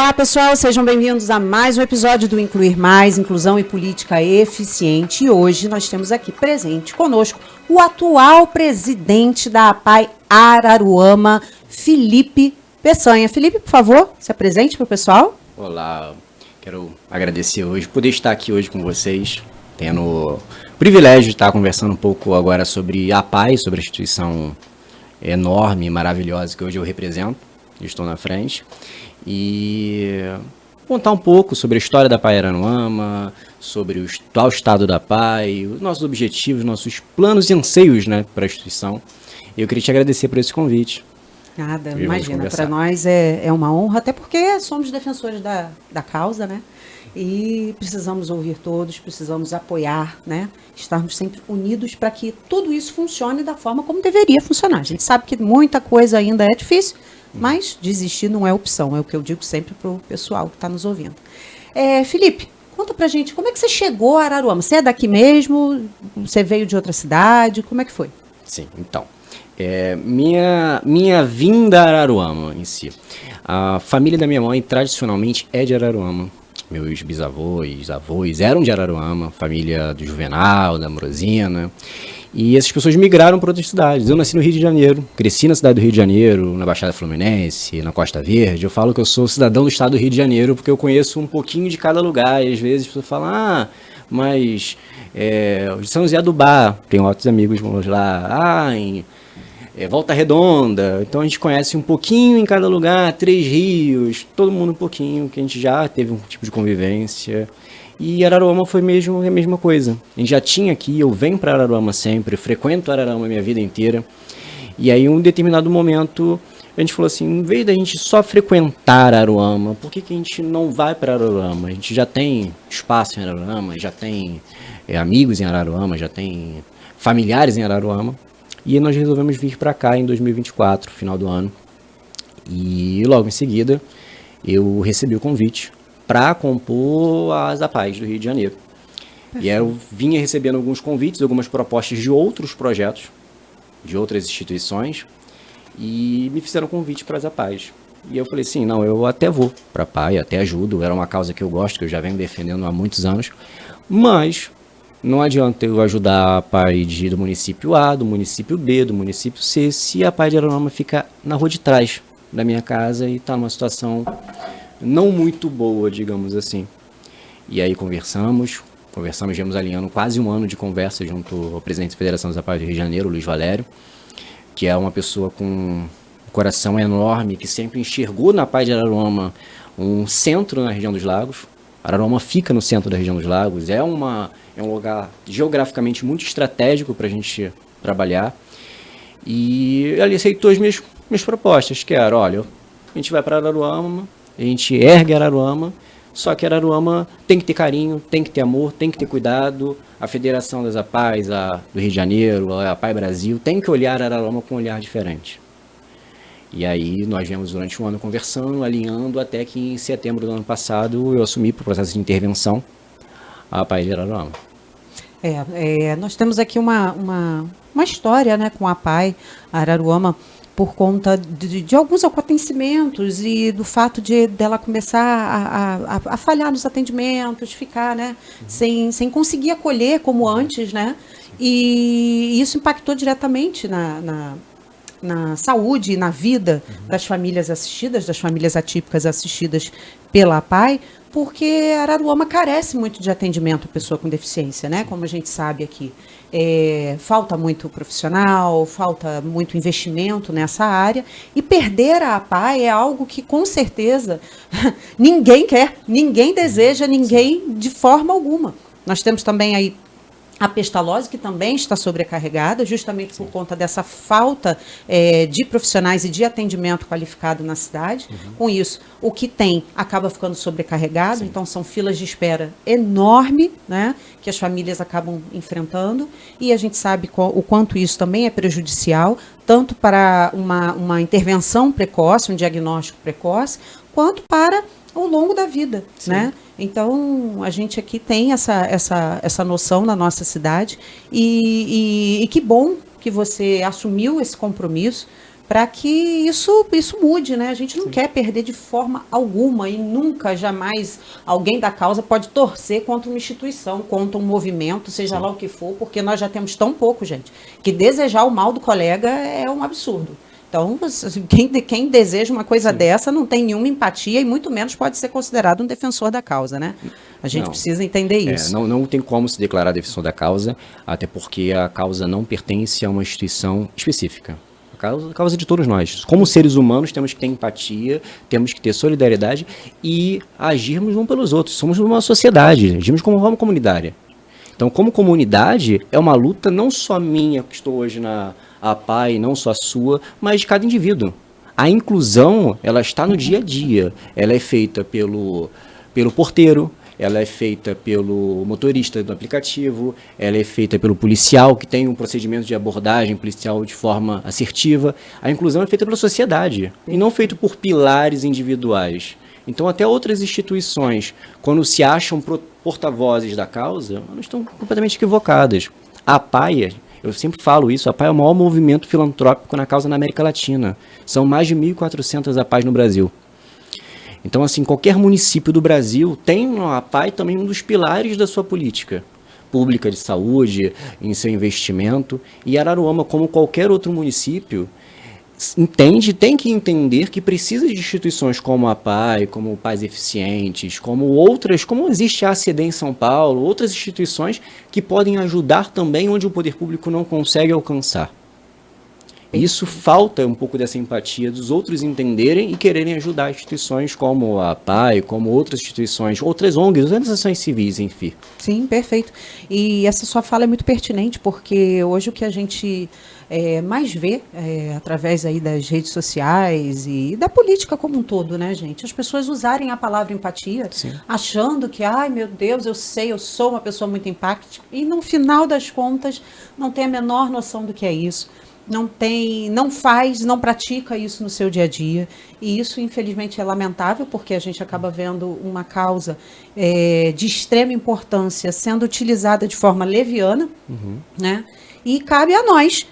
Olá, pessoal, sejam bem-vindos a mais um episódio do Incluir Mais, Inclusão e Política Eficiente. E hoje nós temos aqui presente conosco o atual presidente da APAI Araruama, Felipe Peçanha. Felipe, por favor, se apresente para o pessoal. Olá, quero agradecer hoje, poder estar aqui hoje com vocês, tendo o privilégio de estar conversando um pouco agora sobre a APAI, sobre a instituição enorme e maravilhosa que hoje eu represento, estou na frente, e contar um pouco sobre a história da APAI Araruama, sobre o atual estado da APAI, os nossos objetivos, nossos planos e anseios, né, para a instituição. E eu queria te agradecer por esse convite. Nada, imagina, para nós é uma honra, até porque somos defensores da causa, né? E precisamos ouvir todos, precisamos apoiar, né? Estarmos sempre unidos para que tudo isso funcione da forma como deveria funcionar. A gente sabe que muita coisa ainda é difícil, mas desistir não é opção, é o que eu digo sempre para o pessoal que está nos ouvindo. Felipe, conta pra gente, como é que você chegou a Araruama? Você é daqui mesmo? Você veio de outra cidade? Como é que foi? Sim, então, minha vinda a Araruama em si. A família da minha mãe tradicionalmente é de Araruama. Meus bisavós, avós eram de Araruama, família do Juvenal, da Ambrosina. E essas pessoas migraram para outras cidades. Eu nasci no Rio de Janeiro, cresci na cidade do Rio de Janeiro, na Baixada Fluminense, na Costa Verde. Eu falo que eu sou cidadão do estado do Rio de Janeiro porque eu conheço um pouquinho de cada lugar. E às vezes as pessoas falam, mas São José do Bar, tem outros amigos lá, em Volta Redonda. Então a gente conhece um pouquinho em cada lugar, Três Rios, todo mundo um pouquinho, que a gente já teve um tipo de convivência. E Araruama foi mesmo a mesma coisa. A gente já tinha aqui, eu venho para Araruama sempre, frequento Araruama a minha vida inteira. E aí, em um determinado momento, a gente falou assim, em vez da gente só frequentar Araruama, por que a gente não vai para Araruama? A gente já tem espaço em Araruama, já tem amigos em Araruama, já tem familiares em Araruama. E nós resolvemos vir para cá em 2024, final do ano. E logo em seguida, eu recebi o convite para compor as APAIs do Rio de Janeiro. Perfeito. E eu vinha recebendo alguns convites, algumas propostas de outros projetos, de outras instituições, e me fizeram convite para as APAIs. E eu falei assim, não, eu até vou para a APAI, até ajudo, era uma causa que eu gosto, que eu já venho defendendo há muitos anos, mas não adianta eu ajudar a APAI do município A, do município B, do município C, se a APAI de Araruama fica na rua de trás da minha casa e está numa situação não muito boa, digamos assim. E aí conversamos, viemos alinhando quase um ano de conversa junto ao presidente da Federação das APAIs do Rio de Janeiro, Luiz Valério, que é uma pessoa com um coração enorme, que sempre enxergou na APAI de Araruama um centro na região dos lagos. Araruama fica no centro da região dos lagos, é um lugar geograficamente muito estratégico para a gente trabalhar. E ele aceitou as minhas propostas, que era, olha, a gente vai para Araruama, a gente ergue Araruama, só que Araruama tem que ter carinho, tem que ter amor, tem que ter cuidado. A Federação das APAIs do Rio de Janeiro, a APAI Brasil, tem que olhar Araruama com um olhar diferente. E aí nós viemos durante um ano conversando, alinhando, até que em setembro do ano passado eu assumi para o processo de intervenção a APAI de Araruama. Nós temos aqui uma história, né, com a APAI Araruama, por conta de alguns acontecimentos e do fato dela começar a falhar nos atendimentos, ficar, né, sem conseguir acolher como antes, né? E isso impactou diretamente na saúde e na vida das famílias assistidas, das famílias atípicas assistidas pela APAI, porque Araruama carece muito de atendimento à pessoa com deficiência, né? Como a gente sabe aqui. Falta muito profissional, falta muito investimento nessa área, e perder a APAI é algo que, com certeza, ninguém quer, ninguém deseja, ninguém de forma alguma. Nós temos também aí a Pestalozzi, que também está sobrecarregada, justamente por conta dessa falta de profissionais e de atendimento qualificado na cidade. Com isso, o que tem acaba ficando sobrecarregado. Sim. Então são filas de espera enormes, né, que as famílias acabam enfrentando, e a gente sabe o quanto isso também é prejudicial, tanto para uma intervenção precoce, um diagnóstico precoce, quanto para ao longo da vida, né? Então, a gente aqui tem essa noção na nossa cidade, e que bom que você assumiu esse compromisso para que isso mude, né? A gente não quer perder de forma alguma e nunca, jamais, alguém da causa pode torcer contra uma instituição, contra um movimento, seja lá o que for, porque nós já temos tão pouco, gente, que desejar o mal do colega é um absurdo. Então, quem deseja uma coisa dessa não tem nenhuma empatia e muito menos pode ser considerado um defensor da causa, né? A gente precisa entender isso. Não tem como se declarar defensor da causa, até porque a causa não pertence a uma instituição específica. A causa é de todos nós. Como seres humanos, temos que ter empatia, temos que ter solidariedade e agirmos uns pelos outros. Somos uma sociedade, agimos como uma comunidade. Então, como comunidade, é uma luta não só minha, que estou hoje na APAI, não só a sua, mas de cada indivíduo. A inclusão, ela está no dia a dia. Ela é feita pelo porteiro, ela é feita pelo motorista do aplicativo, ela é feita pelo policial, que tem um procedimento de abordagem policial de forma assertiva. A inclusão é feita pela sociedade, e não feita por pilares individuais. Então, até outras instituições, quando se acham porta-vozes da causa, elas estão completamente equivocadas. A APAI, eu sempre falo isso, a APAI é o maior movimento filantrópico na causa na América Latina. São mais de 1.400 APAIs no Brasil. Então, assim, qualquer município do Brasil tem na APAI também um dos pilares da sua política pública de saúde, em seu investimento. E Araruama, como qualquer outro município, tem que entender que precisa de instituições como a APAI, como Pais Eficientes, como outras, como existe a ACD em São Paulo, outras instituições que podem ajudar também onde o poder público não consegue alcançar. Isso falta um pouco dessa empatia dos outros entenderem e quererem ajudar instituições como a APAI, como outras instituições, outras ONGs, outras organizações civis, enfim. Sim, perfeito. E essa sua fala é muito pertinente, porque hoje o que a gente mais vê, através aí das redes sociais e da política como um todo, né, gente? As pessoas usarem a palavra empatia, sim, achando que, ai meu Deus, eu sou uma pessoa muito empática, e no final das contas não tem a menor noção do que é isso. Não pratica isso no seu dia a dia, e isso infelizmente é lamentável, porque a gente acaba vendo uma causa de extrema importância sendo utilizada de forma leviana, né? E cabe a nós,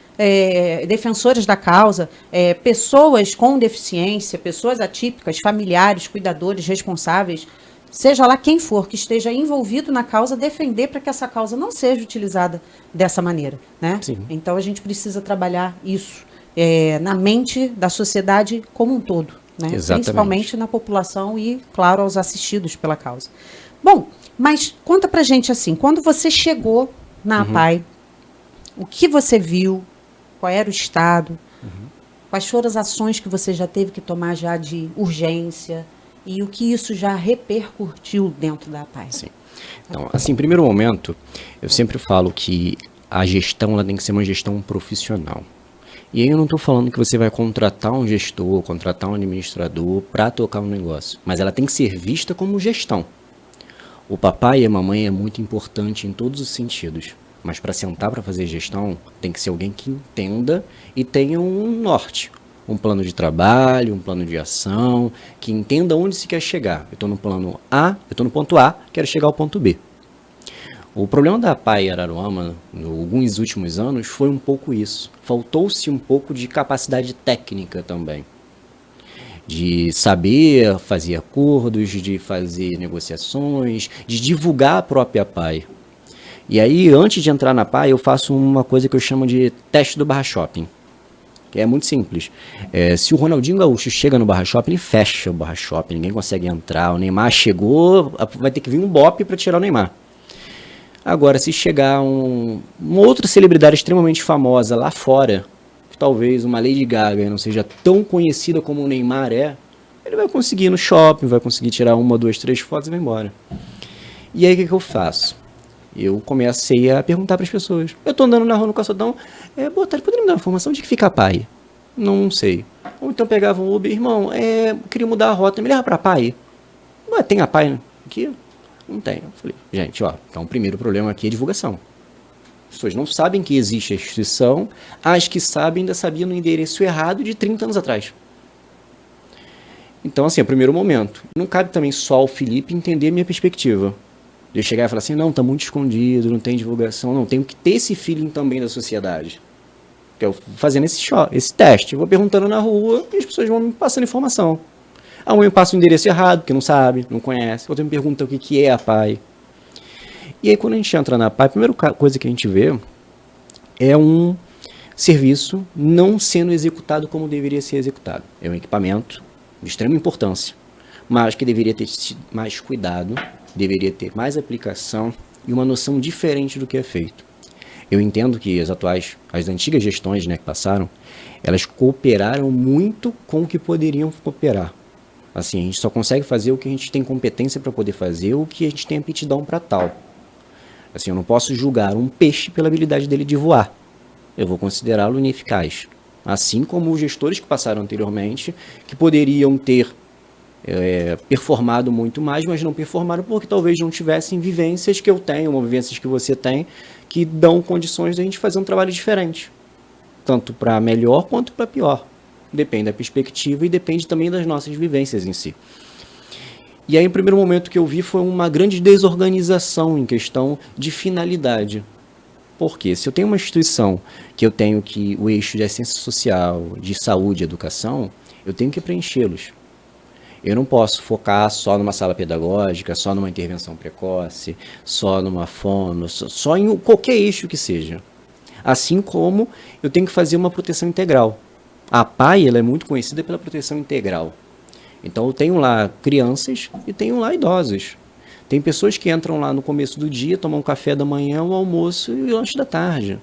defensores da causa, pessoas com deficiência, pessoas atípicas, familiares, cuidadores, responsáveis, seja lá quem for que esteja envolvido na causa, defender para que essa causa não seja utilizada dessa maneira, né? Sim. Então a gente precisa trabalhar isso na mente da sociedade como um todo, né? Principalmente na população e, claro, aos assistidos pela causa. Bom, mas conta pra gente assim, quando você chegou na APAI, o que você viu, qual era o estado, quais foram as ações que você já teve que tomar já de urgência, e o que isso já repercutiu dentro da APAI? Sim. Então, assim, em primeiro momento, eu sempre falo que a gestão ela tem que ser uma gestão profissional. E aí eu não estou falando que você vai contratar um gestor, contratar um administrador para tocar um negócio, mas ela tem que ser vista como gestão. O papai e a mamãe é muito importante em todos os sentidos, mas para sentar para fazer gestão, tem que ser alguém que entenda e tenha um norte. Um plano de trabalho, um plano de ação, que entenda onde se quer chegar. Eu estou no plano A, eu estou no ponto A, quero chegar ao ponto B. O problema da APAI Araruama, em alguns últimos anos, foi um pouco isso. Faltou-se um pouco de capacidade técnica também. De saber fazer acordos, de fazer negociações, de divulgar a própria APAI. E aí, antes de entrar na APAI, eu faço uma coisa que eu chamo de teste do Barra Shopping. Que é muito simples. Se o Ronaldinho Gaúcho chega no Barra Shopping, ele fecha o Barra Shopping, ninguém consegue entrar. O Neymar chegou, vai ter que vir um bope para tirar o Neymar. Agora, se chegar uma outra celebridade extremamente famosa lá fora, talvez uma Lady Gaga não seja tão conhecida como o Neymar ele vai conseguir ir no shopping, vai conseguir tirar 1, 2, 3 fotos e vai embora. E aí, o que eu faço? Eu comecei a perguntar para as pessoas. Eu estou andando na rua no calçadão. Boa tarde, poderia me dar uma informação de que fica a APAI? Não sei. Ou então pegava um Uber. Irmão, queria mudar a rota. Me leva para a APAI? Ué, tem a APAI aqui? Não tem. Eu falei, gente, então o primeiro problema aqui é divulgação. As pessoas não sabem que existe a instituição. As que sabem ainda sabiam no endereço errado de 30 anos atrás. Então, assim, é o primeiro momento. Não cabe também só ao Felipe entender a minha perspectiva. De eu chegar e falar assim, não, tá muito escondido, não tem divulgação, não, tenho que ter esse feeling também da sociedade. que eu fazendo esse teste. Eu vou perguntando na rua e as pessoas vão me passando informação. A mãe me passa o endereço errado, porque não sabe, não conhece. Outra me pergunta o que é a PAI. E aí, quando a gente entra na PAI, a primeira coisa que a gente vê é um serviço não sendo executado como deveria ser executado. É um equipamento de extrema importância, mas que deveria ter mais cuidado, deveria ter mais aplicação e uma noção diferente do que é feito. Eu entendo que as antigas gestões, né, que passaram, elas cooperaram muito com o que poderiam cooperar. Assim, a gente só consegue fazer o que a gente tem competência para poder fazer, o que a gente tem aptidão para tal. Assim, eu não posso julgar um peixe pela habilidade dele de voar. Eu vou considerá-lo ineficaz. Assim como os gestores que passaram anteriormente, que poderiam ter performado muito mais, mas não performaram porque talvez não tivessem vivências que eu tenho, ou vivências que você tem, que dão condições de a gente fazer um trabalho diferente. Tanto para melhor quanto para pior. Depende da perspectiva e depende também das nossas vivências em si. E aí, o primeiro momento que eu vi foi uma grande desorganização em questão de finalidade. Porque se eu tenho uma instituição que eu tenho que o eixo de assistência social, de saúde e educação, eu tenho que preenchê-los. Eu não posso focar só numa sala pedagógica, só numa intervenção precoce, só numa fono, só em qualquer eixo que seja. Assim como eu tenho que fazer uma proteção integral. A PAI ela é muito conhecida pela proteção integral. Então eu tenho lá crianças e tenho lá idosos. Tem pessoas que entram lá no começo do dia, tomam um café da manhã, o almoço e o lanche da tarde.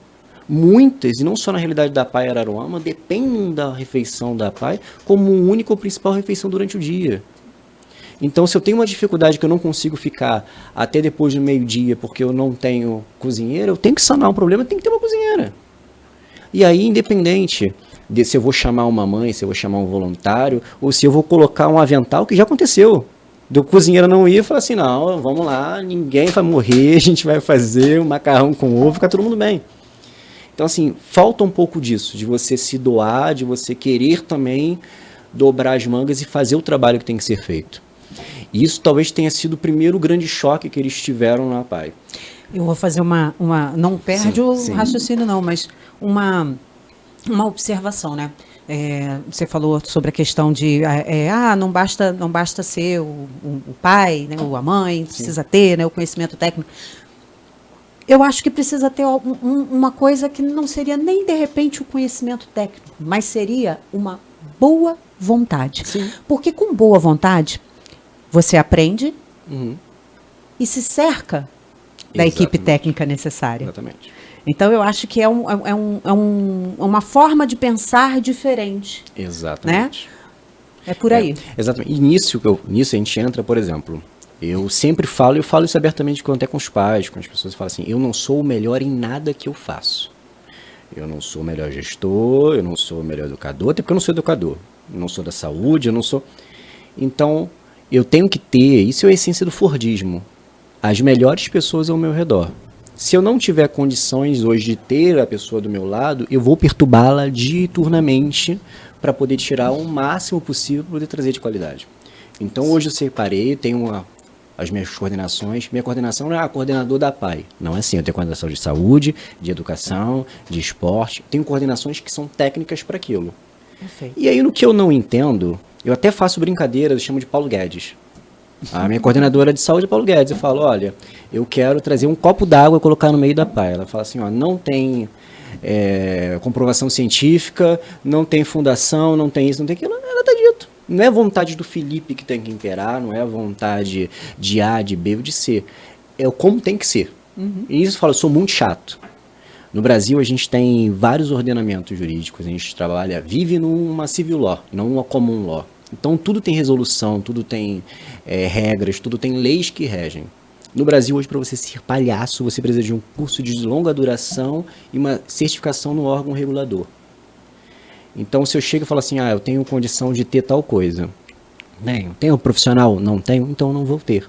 Muitas, e não só na realidade da PAI Araruama, dependem da refeição da PAI como única ou principal refeição durante o dia. Então, se eu tenho uma dificuldade que eu não consigo ficar até depois do meio-dia porque eu não tenho cozinheira, eu tenho que sanar um problema, tem que ter uma cozinheira. E aí, independente de se eu vou chamar uma mãe, se eu vou chamar um voluntário, ou se eu vou colocar um avental, que já aconteceu. Do cozinheiro não ir e falar assim, não, vamos lá, ninguém vai morrer, a gente vai fazer um macarrão com ovo, fica todo mundo bem. Então, assim, falta um pouco disso, de você se doar, de você querer também dobrar as mangas e fazer o trabalho que tem que ser feito. E isso talvez tenha sido o primeiro grande choque que eles tiveram na PAI. Eu vou fazer não perde o raciocínio não, mas uma observação, né? Você falou sobre a questão de não basta ser o pai, né, ou a mãe, precisa ter, né, o conhecimento técnico. Eu acho que precisa ter uma coisa que não seria nem de repente o conhecimento técnico, mas seria uma boa vontade. Sim. Porque com boa vontade você aprende e se cerca da equipe técnica necessária. Exatamente. Então, eu acho que é uma forma de pensar diferente. Exatamente. Né? É por aí. Exatamente. E nisso a gente entra, por exemplo, eu sempre falo, isso abertamente até com os pais, com as pessoas, eu falo assim, eu não sou o melhor em nada que eu faço. Eu não sou o melhor gestor, eu não sou o melhor educador, até porque eu não sou educador. Eu não sou da saúde, eu não sou... Então, eu tenho que ter, isso é a essência do fordismo, as melhores pessoas ao meu redor. Se eu não tiver condições hoje de ter a pessoa do meu lado, eu vou perturbá-la diuturnamente para poder tirar o máximo possível para poder trazer de qualidade. Então hoje eu separei, tenho as minhas coordenações. Minha coordenação não é a coordenador da PAI. Não é assim, eu tenho coordenação de saúde, de educação, de esporte. Tenho coordenações que são técnicas para aquilo. Perfeito. E aí no que eu não entendo, eu até faço brincadeiras, eu chamo de Paulo Guedes. A minha coordenadora de saúde é Paulo Guedes. Eu falo, olha, eu quero trazer um copo d'água e colocar no meio da PAI. Ela fala assim, ó, não tem comprovação científica, não tem fundação, não tem isso, não tem aquilo. Ela tá dito. Não é a vontade do Felipe que tem que imperar, não é a vontade de A, de B ou de C. É como tem que ser. E isso eu falo, eu sou muito chato. No Brasil a gente tem vários ordenamentos jurídicos, a gente vive numa civil law, não uma common law. Então tudo tem resolução, tudo tem regras, tudo tem leis que regem. No Brasil hoje, para você ser palhaço, você precisa de um curso de longa duração e uma certificação no órgão regulador. Então se eu chego e falo assim, eu tenho condição de ter tal coisa, tenho profissional? Não tenho, então não vou ter.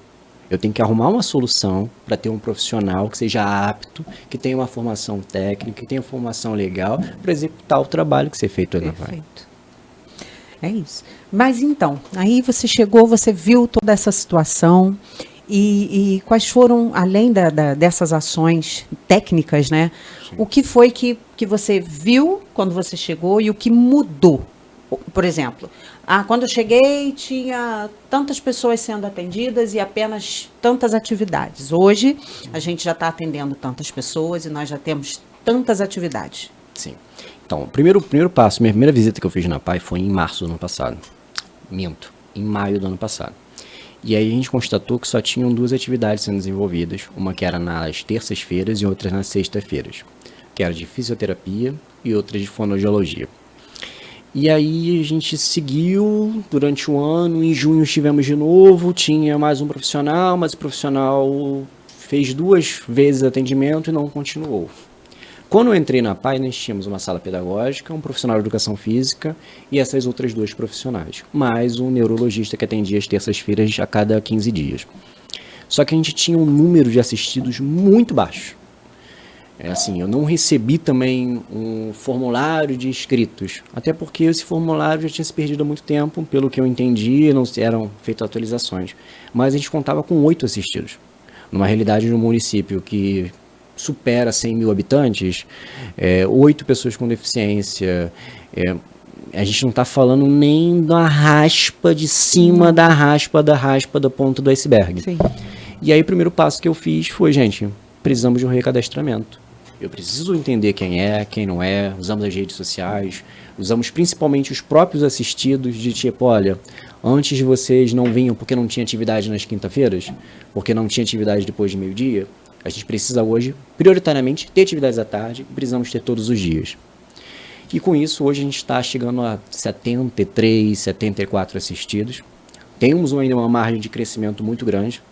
Eu tenho que arrumar uma solução para ter um profissional que seja apto, que tenha uma formação técnica, que tenha formação legal para executar o trabalho que ser feito na PAI. Perfeito. É isso. Mas então, aí você chegou, você viu toda essa situação E quais foram, além dessas ações técnicas, né? O que foi que você viu quando você chegou e o que mudou? Por exemplo, quando eu cheguei tinha tantas pessoas sendo atendidas e apenas tantas atividades. Hoje a gente já está atendendo tantas pessoas e nós já temos tantas atividades. Sim. Então, o primeiro passo, minha primeira visita que eu fiz na PAI foi em março do ano passado. Minto, em maio do ano passado. E aí a gente constatou que só tinham 2 atividades sendo desenvolvidas, uma que era nas terças-feiras e outra nas sextas-feiras, que era de fisioterapia e outra de fonoaudiologia. E aí a gente seguiu durante o ano, em junho estivemos de novo, tinha mais um profissional, mas o profissional fez 2 vezes atendimento e não continuou. Quando eu entrei na PAI, nós tínhamos uma sala pedagógica, um profissional de educação física e essas outras 2 profissionais, mais um neurologista que atendia às terças-feiras a cada 15 dias. Só que a gente tinha um número de assistidos muito baixo. Eu não recebi também um formulário de inscritos, até porque esse formulário já tinha se perdido há muito tempo, pelo que eu entendi, não eram feitas atualizações. Mas a gente contava com 8 assistidos. Numa realidade de um município que supera 100 mil habitantes, 8 pessoas com deficiência, a gente não está falando nem da raspa de cima da raspa da ponta do iceberg. Sim. E aí o primeiro passo que eu fiz foi, gente, precisamos de um recadastramento. Eu preciso entender quem é, quem não é, usamos as redes sociais, usamos principalmente os próprios assistidos de tipo, olha, antes vocês não vinham porque não tinha atividade nas quinta-feiras, porque não tinha atividade depois de meio-dia, a gente precisa hoje, prioritariamente, ter atividades à tarde e precisamos ter todos os dias. E com isso, hoje a gente está chegando a 73, 74 assistidos. Temos ainda uma margem de crescimento muito grande,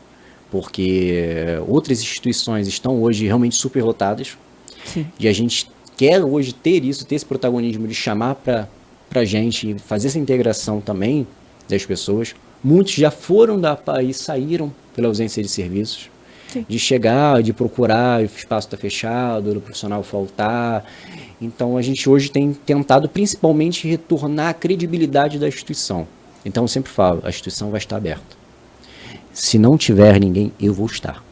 porque outras instituições estão hoje realmente superlotadas. Sim. E a gente quer hoje ter esse protagonismo de chamar para a gente fazer essa integração também das pessoas. Muitos já foram da PAI e saíram pela ausência de serviços. Sim. De chegar, de procurar, o espaço está fechado, o profissional faltar. Então a gente hoje tem tentado principalmente retornar a credibilidade da instituição. Então eu sempre falo, a instituição vai estar aberta. Se não tiver ninguém, eu vou estar.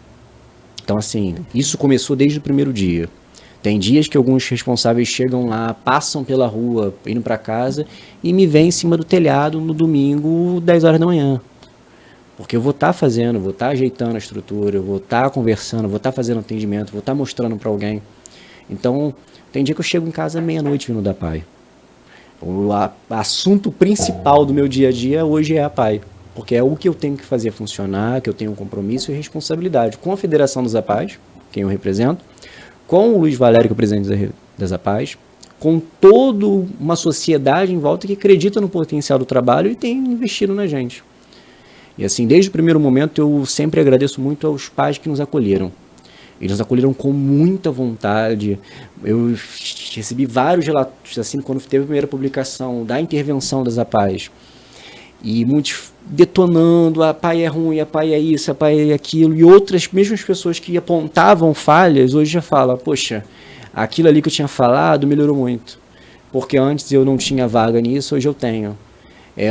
Então assim, isso começou desde o primeiro dia. Tem dias que alguns responsáveis chegam lá, passam pela rua, indo para casa, e me vêm em cima do telhado no domingo, 10 horas da manhã. Porque eu vou estar fazendo, vou estar ajeitando a estrutura, eu vou estar conversando, vou estar fazendo atendimento, vou estar mostrando para alguém. Então, tem dia que eu chego em casa meia-noite vindo da PAI. O assunto principal do meu dia a dia hoje é a PAI. Porque é o que eu tenho que fazer funcionar, que eu tenho um compromisso e responsabilidade com a Federação dos APAIs, quem eu represento, com o Luiz Valério, que é o presidente das APAIs, com toda uma sociedade em volta que acredita no potencial do trabalho e tem investido na gente. E assim, desde o primeiro momento, eu sempre agradeço muito aos pais que nos acolheram. Eles nos acolheram com muita vontade. Eu recebi vários relatos, assim, quando teve a primeira publicação da intervenção das APAIs. E muitos detonando, a PAI é ruim, a PAI é isso, a PAI é aquilo. E outras, mesmas pessoas que apontavam falhas, hoje já falam, poxa, aquilo ali que eu tinha falado melhorou muito. Porque antes eu não tinha vaga nisso, hoje eu tenho.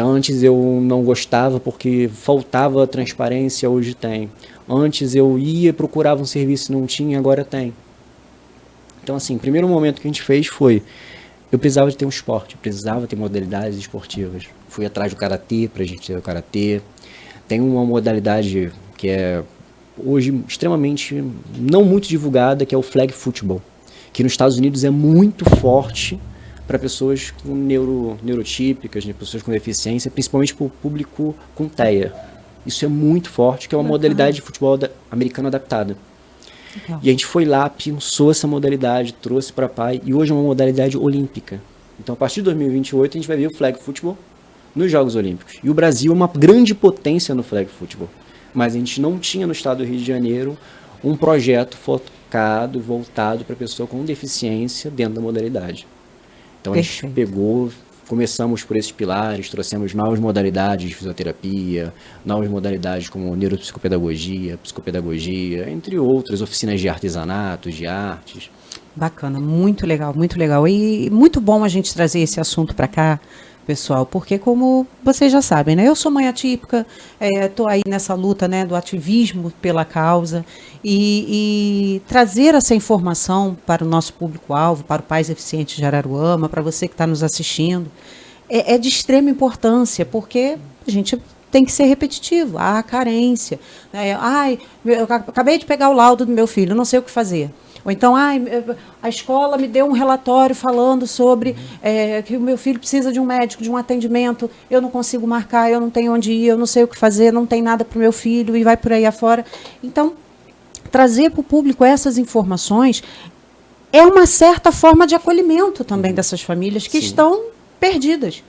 Antes eu não gostava porque faltava transparência, hoje tem. Antes eu ia, procurava um serviço e não tinha, agora tem. Então assim, o primeiro momento que a gente fez foi, eu precisava de ter um esporte, eu precisava ter modalidades esportivas. Fui atrás do karatê, pra gente ter o karatê. Tem uma modalidade que é hoje extremamente, não muito divulgada, que é o flag football, que nos Estados Unidos é muito forte para pessoas com neurotípicas, né, pessoas com deficiência, principalmente para o público com TEA. Isso é muito forte, que é uma modalidade de futebol americano adaptada. Legal. E a gente foi lá, pensou essa modalidade, trouxe para a PAI, e hoje é uma modalidade olímpica. Então, a partir de 2028, a gente vai ver o flag football nos Jogos Olímpicos. E o Brasil é uma grande potência no flag football. Mas a gente não tinha no estado do Rio de Janeiro um projeto focado, voltado para pessoa com deficiência dentro da modalidade. Então, a gente pegou, começamos por esses pilares, trouxemos novas modalidades de fisioterapia, novas modalidades como neuropsicopedagogia, psicopedagogia, entre outras, oficinas de artesanatos, de artes. Bacana, muito legal, muito legal. E muito bom a gente trazer esse assunto para cá, pessoal, porque como vocês já sabem, né? Eu sou mãe atípica, estou aí nessa luta, né, do ativismo pela causa e trazer essa informação para o nosso público-alvo, para o Pais Eficientes de Araruama, para você que está nos assistindo, é de extrema importância, porque a gente tem que ser repetitivo, há carência. Eu acabei de pegar o laudo do meu filho, não sei o que fazer. Ou então, a escola me deu um relatório falando sobre que o meu filho precisa de um médico, de um atendimento, eu não consigo marcar, eu não tenho onde ir, eu não sei o que fazer, não tem nada para o meu filho e vai por aí afora. Então, trazer para o público essas informações é uma certa forma de acolhimento também dessas famílias que estão perdidas.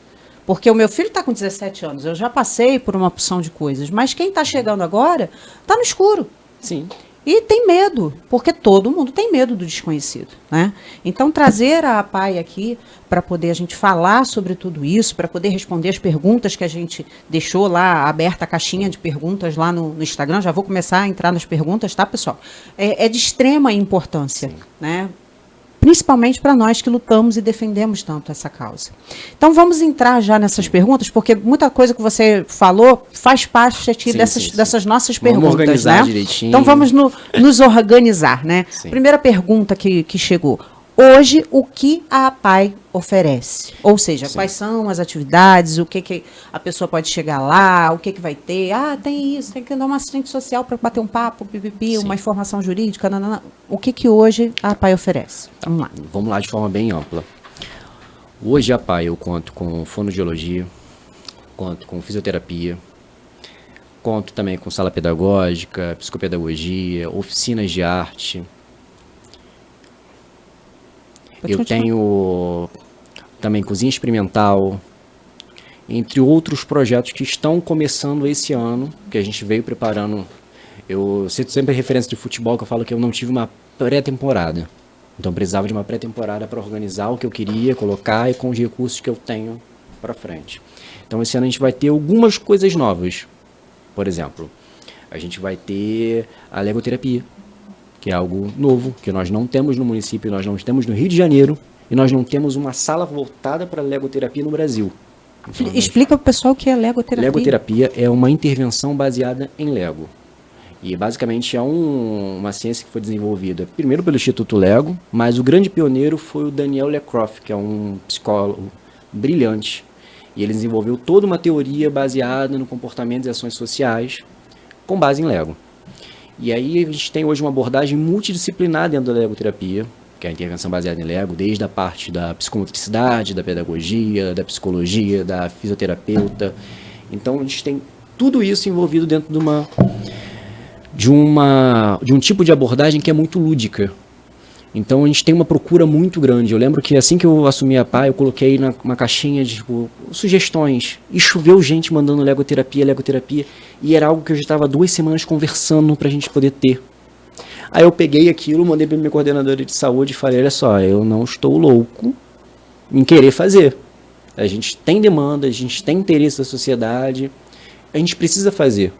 Porque o meu filho está com 17 anos, eu já passei por uma opção de coisas, mas quem está chegando agora está no escuro. Sim. E tem medo, porque todo mundo tem medo do desconhecido, né? Então, trazer a APAE aqui para poder a gente falar sobre tudo isso, para poder responder as perguntas que a gente deixou lá, aberta a caixinha de perguntas lá no Instagram, já vou começar a entrar nas perguntas, tá, pessoal? É de extrema importância, né? Principalmente para nós que lutamos e defendemos tanto essa causa. Então, vamos entrar já nessas perguntas, porque muita coisa que você falou faz parte aqui dessas nossas perguntas. Vamos organizar, né? Direitinho. Então, vamos nos organizar, né? Sim. Primeira pergunta que chegou. Hoje, o que a APAE oferece? Ou seja, quais são as atividades, o que a pessoa pode chegar lá, o que vai ter? Tem isso, tem que dar uma assistente social para bater um papo, uma informação jurídica, nanana. O que hoje a APAE oferece? Vamos lá. Vamos lá de forma bem ampla. Hoje a APAE eu conto com fonoaudiologia, conto com fisioterapia, conto também com sala pedagógica, psicopedagogia, oficinas de arte. Eu tenho também cozinha experimental, entre outros projetos que estão começando esse ano, que a gente veio preparando. Eu cito sempre a referência de futebol, que eu falo que eu não tive uma pré-temporada. Então precisava de uma pré-temporada para organizar o que eu queria, colocar e com os recursos que eu tenho para frente. Então esse ano a gente vai ter algumas coisas novas. Por exemplo, a gente vai ter a legoterapia, que é algo novo, que nós não temos no município, nós não temos no Rio de Janeiro, e nós não temos uma sala voltada para legoterapia no Brasil. Então, explica para o pessoal o que é legoterapia. Legoterapia é uma intervenção baseada em Lego. E basicamente é uma ciência que foi desenvolvida primeiro pelo Instituto Lego, mas o grande pioneiro foi o Daniel Lecroft, que é um psicólogo brilhante. E ele desenvolveu toda uma teoria baseada no comportamento e ações sociais com base em Lego. E aí a gente tem hoje uma abordagem multidisciplinar dentro da legoterapia, que é a intervenção baseada em Lego, desde a parte da psicomotricidade, da pedagogia, da psicologia, da fisioterapeuta. Então a gente tem tudo isso envolvido dentro de um tipo de abordagem que é muito lúdica. Então a gente tem uma procura muito grande. Eu lembro que assim que eu assumi a APAE, eu coloquei numa caixinha de sugestões. E choveu gente mandando legoterapia. E era algo que eu já estava 2 semanas conversando pra gente poder ter. Aí eu peguei aquilo, mandei pra minha coordenadora de saúde e falei, olha só, eu não estou louco em querer fazer. A gente tem demanda, a gente tem interesse da sociedade. A gente precisa fazer.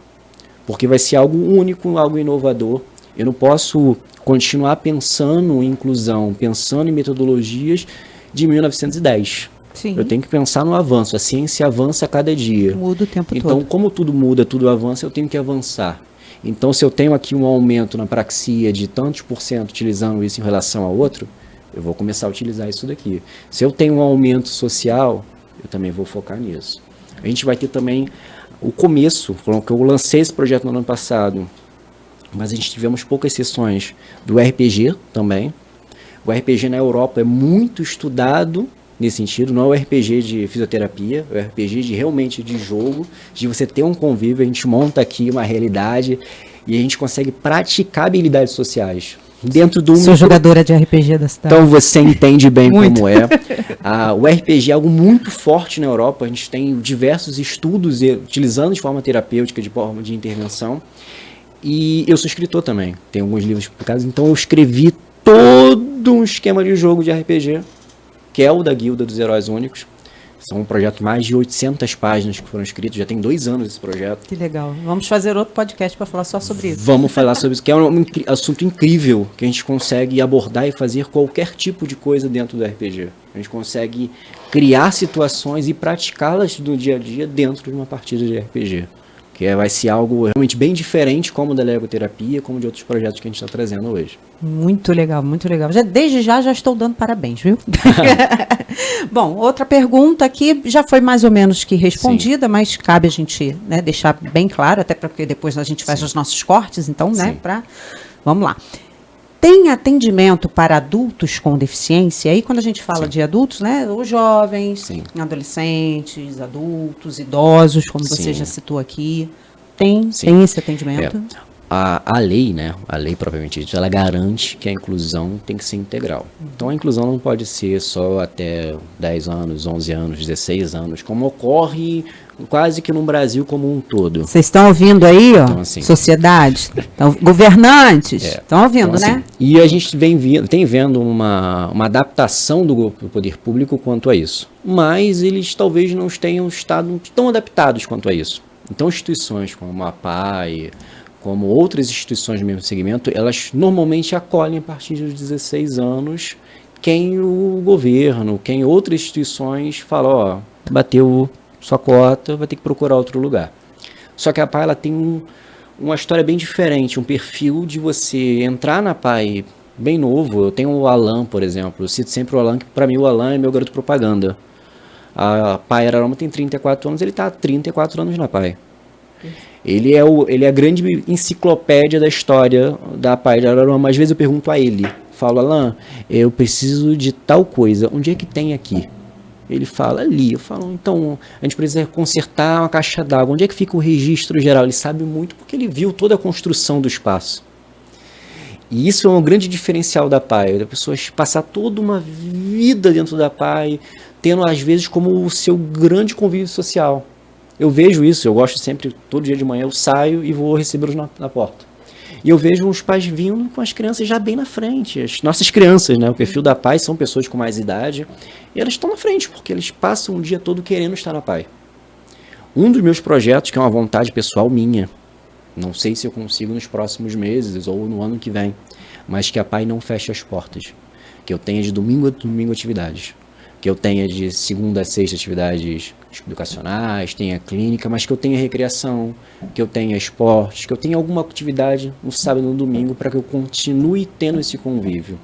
Porque vai ser algo único, algo inovador. Eu não posso continuar pensando em inclusão, pensando em metodologias de 1910. Sim. Eu tenho que pensar no avanço. A ciência avança a cada dia. Muda o tempo todo. Então, como tudo muda, tudo avança, eu tenho que avançar. Então, se eu tenho aqui um aumento na praxia de tantos % utilizando isso em relação a outro, eu vou começar a utilizar isso daqui. Se eu tenho um aumento social, eu também vou focar nisso. A gente vai ter também o começo, que eu lancei esse projeto no ano passado, mas a gente tivemos poucas sessões do RPG também. O RPG na Europa é muito estudado nesse sentido, não é o RPG de fisioterapia, é o RPG realmente de jogo, de você ter um convívio, a gente monta aqui uma realidade e a gente consegue praticar habilidades sociais. Dentro do Sou jogadora de RPG da cidade. Então você entende bem como é. O RPG é algo muito forte na Europa, a gente tem diversos estudos utilizando de forma terapêutica, de forma de intervenção. E eu sou escritor também, tenho alguns livros publicados, então eu escrevi todo um esquema de jogo de RPG, que é o da Guilda dos Heróis Únicos. São um projeto mais de 800 páginas que foram escritas, já tem 2 anos esse projeto. Que legal. Vamos fazer outro podcast para falar só sobre isso. Vamos falar sobre isso, que é um assunto incrível, que a gente consegue abordar e fazer qualquer tipo de coisa dentro do RPG. A gente consegue criar situações e praticá-las no dia a dia dentro de uma partida de RPG. Que vai ser algo realmente bem diferente, como da legoterapia, como de outros projetos que a gente está trazendo hoje. Muito legal, muito legal. Desde já estou dando parabéns, viu? Bom, outra pergunta aqui já foi mais ou menos que respondida, mas cabe a gente, né, deixar bem claro, até porque depois a gente faz os nossos cortes, então, né, vamos lá. Tem atendimento para adultos com deficiência? Aí quando a gente fala de adultos, né, os jovens, adolescentes, adultos, idosos, como você já citou aqui, tem esse atendimento? A lei, né, a lei propriamente dita, ela garante que a inclusão tem que ser integral. Então a inclusão não pode ser só até 10 anos, 11 anos, 16 anos, como ocorre quase que no Brasil como um todo. Vocês estão ouvindo aí, ó, então, assim, sociedade, governantes, estão ouvindo, então, assim, né? E a gente tem vendo uma adaptação do poder público quanto a isso. Mas eles talvez não tenham estado tão adaptados quanto a isso. Então instituições como a APAE, como outras instituições do mesmo segmento, elas normalmente acolhem a partir dos 16 anos quem o governo, quem outras instituições falam, ó, bateu sua cota, vai ter que procurar outro lugar. Só que a PAI ela tem uma história bem diferente, um perfil de você entrar na PAI bem novo. Eu tenho o Alan, por exemplo, eu cito sempre o Alan, que para mim o Alan é meu garoto propaganda. A PAI Araruma tem 34 anos, ele está há 34 anos na PAI. Ele é a grande enciclopédia da história da PAI de Araruma. Às vezes eu pergunto a ele, falo, Alan, eu preciso de tal coisa, onde é que tem aqui? Ele fala, ali. Eu falo, então, a gente precisa consertar uma caixa d'água, onde é que fica o registro geral? Ele sabe muito porque ele viu toda a construção do espaço. E isso é um grande diferencial da PAI, da pessoa passar toda uma vida dentro da PAI, tendo às vezes como o seu grande convívio social. Eu vejo isso, eu gosto sempre, todo dia de manhã eu saio e vou recebê-los na porta. E eu vejo os pais vindo com as crianças já bem na frente, as nossas crianças, né? O perfil da PAI são pessoas com mais idade, e elas estão na frente, porque eles passam o dia todo querendo estar na PAI. Um dos meus projetos, que é uma vontade pessoal minha, não sei se eu consigo nos próximos meses ou no ano que vem, mas que a PAI não feche as portas, que eu tenha de domingo a domingo atividades, que eu tenha de segunda a sexta atividades educacionais, tenha clínica, mas que eu tenha recreação, que eu tenha esportes, que eu tenha alguma atividade no sábado e no domingo para que eu continue tendo esse convívio.